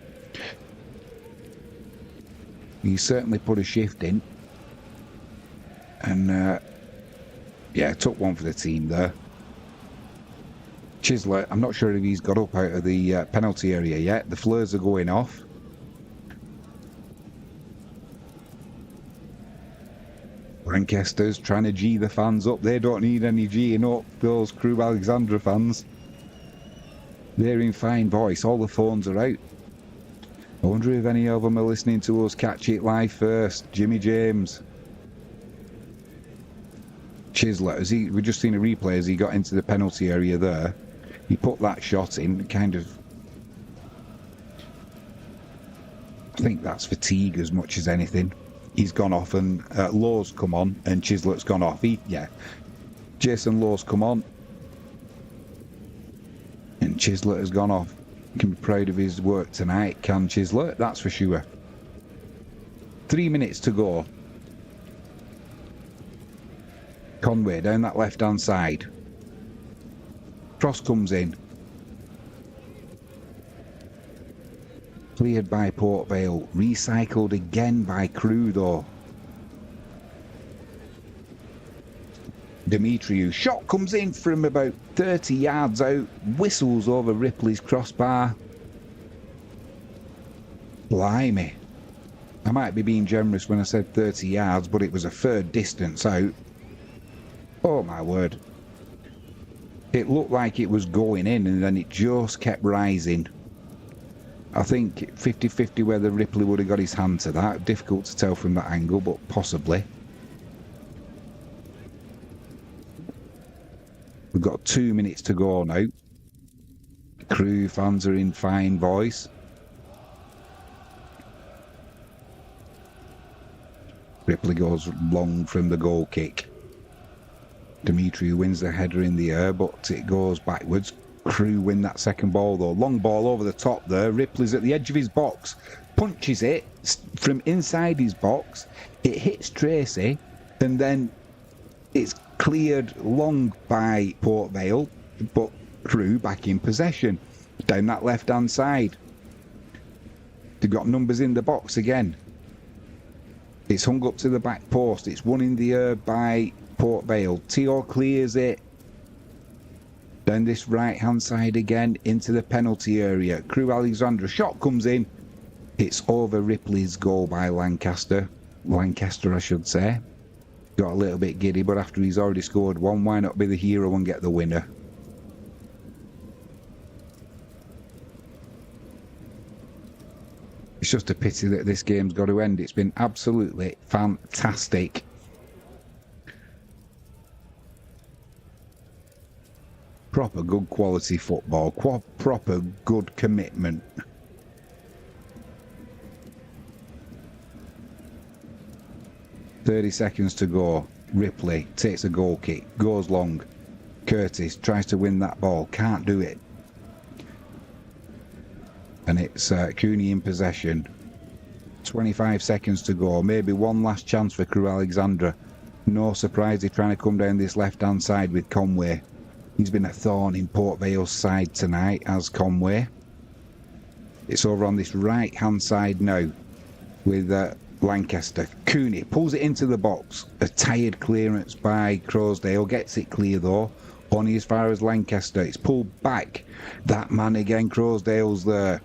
he certainly put a shift in. And, yeah, took one for the team there. Chisler, I'm not sure if he's got up out of the penalty area yet. The flares are going off. Lancaster's trying to G the fans up. They don't need any G'ing up, those Crewe Alexandra fans. They're in fine voice. All the phones are out. I wonder if any of them are listening to us catch it live first. Jimmy James. Chisler, we've just seen a replay as he got into the penalty area there. He put that shot in, kind of... I think that's fatigue as much as anything. He's gone off, and Law's come on, and Chislet's gone off. Jason Law's come on, and Chislet has gone off. You can be proud of his work tonight, can Chislet? That's for sure. 3 minutes to go. Conway down that left-hand side. Cross comes in. Cleared by Port Vale. Recycled again by Crewe, though. Demetriou. Shot comes in from about 30 yards out. Whistles over Ripley's crossbar. Blimey. I might be being generous when I said 30 yards, but it was a third distance out. Oh, my word. It looked like it was going in, and then it just kept rising. I think 50-50 whether Ripley would have got his hand to that. Difficult to tell from that angle, but possibly. We've got 2 minutes to go now. Crewe fans are in fine voice. Ripley goes long from the goal kick. Demetriou wins the header in the air, but it goes backwards. Crewe win that second ball, though. Long ball over the top there. Ripley's at the edge of his box. Punches it from inside his box. It hits Tracy, and then it's cleared long by Port Vale, but Crewe back in possession. Down that left-hand side. They've got numbers in the box again. It's hung up to the back post. It's won in the air by Port Vale. Teo clears it. Then this right-hand side again into the penalty area. Crewe Alexandra. Shot comes in. It's over Ripley's goal by Lancaster. Lancaster, I should say. Got a little bit giddy, but after he's already scored one, why not be the hero and get the winner? It's just a pity that this game's got to end. It's been absolutely fantastic. Proper good quality football. Proper good commitment. .30 seconds to go. Ripley takes a goal kick. Goes long. Curtis tries to win that ball. Can't do it. And it's Cooney in possession. 25 seconds to go. Maybe one last chance for Crewe Alexandra. No surprise they're trying to come down this left-hand side with Conway. He's been a thorn in Port Vale's side tonight as Conway. It's over on this right-hand side now with Lancaster. Cooney pulls it into the box. A tired clearance by Crosdale. Gets it clear though. Only as far as Lancaster. It's pulled back. That man again, Crosdale's there.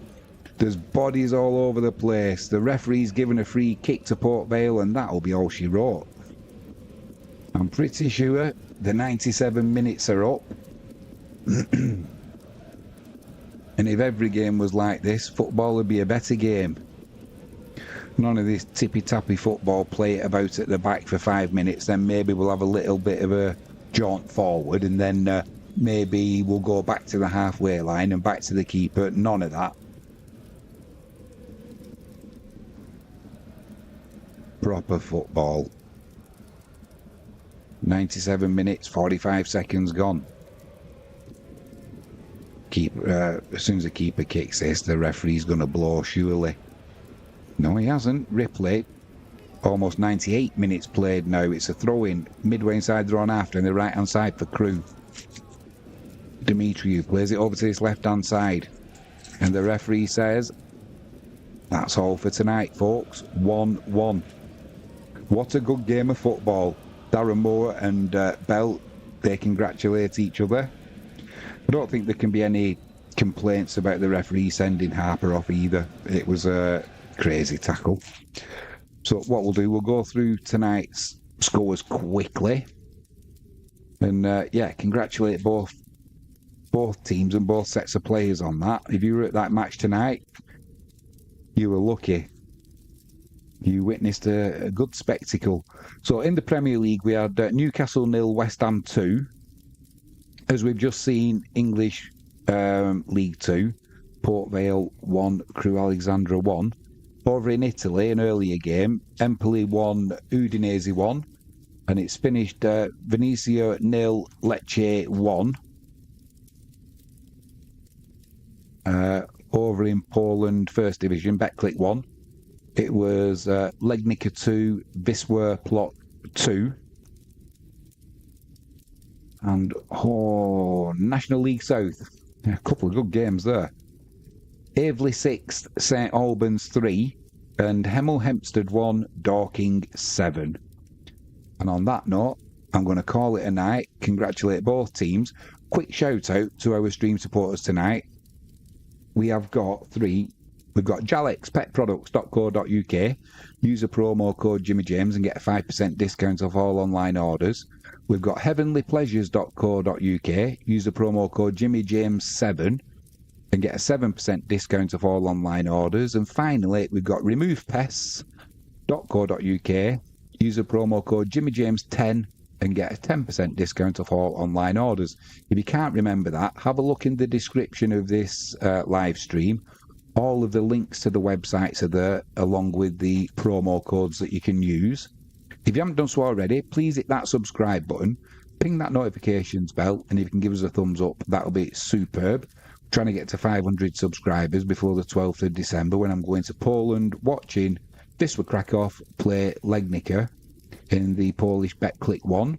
There's bodies all over the place. The referee's given a free kick to Port Vale, and that'll be all she wrote. I'm pretty sure the 97 minutes are up. And if every game was like this, football would be a better game. None of this tippy-tappy football, play it about at the back for 5 minutes, then maybe we'll have a little bit of a jaunt forward, and then maybe we'll go back to the halfway line and back to the keeper. None of that. Proper football. 97 minutes, 45 seconds gone. As soon as the keeper kicks this, the referee's going to blow, surely. No, he hasn't. Ripley, almost 98 minutes played now. It's a throw-in midway inside their own half and the right-hand side for Crewe. Dimitriou plays it over to his left-hand side. And the referee says, that's all for tonight, folks. 1-1. What a good game of football. Darren Moore and Bell, they congratulate each other. I don't think there can be any complaints about the referee sending Harper off either. It was a crazy tackle. So what we'll do, we'll go through tonight's scores quickly. And yeah, congratulate both teams and both sets of players on that. If you were at that match tonight, you were lucky. You witnessed a good spectacle. So in the Premier League, we had Newcastle 0, West Ham 2. As we've just seen, English League 2, Port Vale 1, Crewe Alexandra 1. Over in Italy, an earlier game, Empoli 1, Udinese 1. And it's finished Venezia 0, Lecce 1. Over in Poland, First Division, Betclic 1. It was Legnica 2, Wisła Plock 2. And National League South, a couple of good games there. Aveley 6, St Albans 3, and Hemel Hempstead 1, Dorking 7. And on that note, I'm going to call it a night. Congratulate both teams. Quick shout out to our stream supporters tonight. We have got 3. We've got jalexpetproducts.co.uk. Use a promo code Jimmy James and get a 5% discount off all online orders. We've got heavenlypleasures.co.uk. Use the promo code JimmyJames7 and get a 7% discount off all online orders. And finally, we've got removepest's.co.uk. Use the promo code JimmyJames10 and get a 10% discount off all online orders. If you can't remember that, have a look in the description of this live stream. All of the links to the websites are there, along with the promo codes that you can use. If you haven't done so already, please hit that subscribe button, ping that notifications bell, and if you can give us a thumbs up, that'll be superb. I'm trying to get to 500 subscribers before the 12th of December when I'm going to Poland, watching Wisła Krakow play Legnica in the Polish Betclic 1.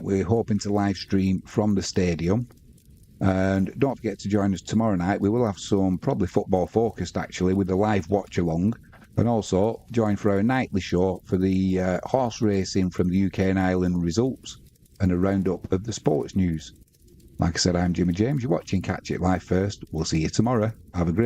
We're hoping to live stream from the stadium. And don't forget to join us tomorrow night. We will have some probably football focused actually with the live watch along. And also join for our nightly show for the horse racing from the UK and Ireland results and a roundup of the sports news. Like I said, I'm Jimmy James. You're watching Catch It Live First. We'll see you tomorrow. Have a great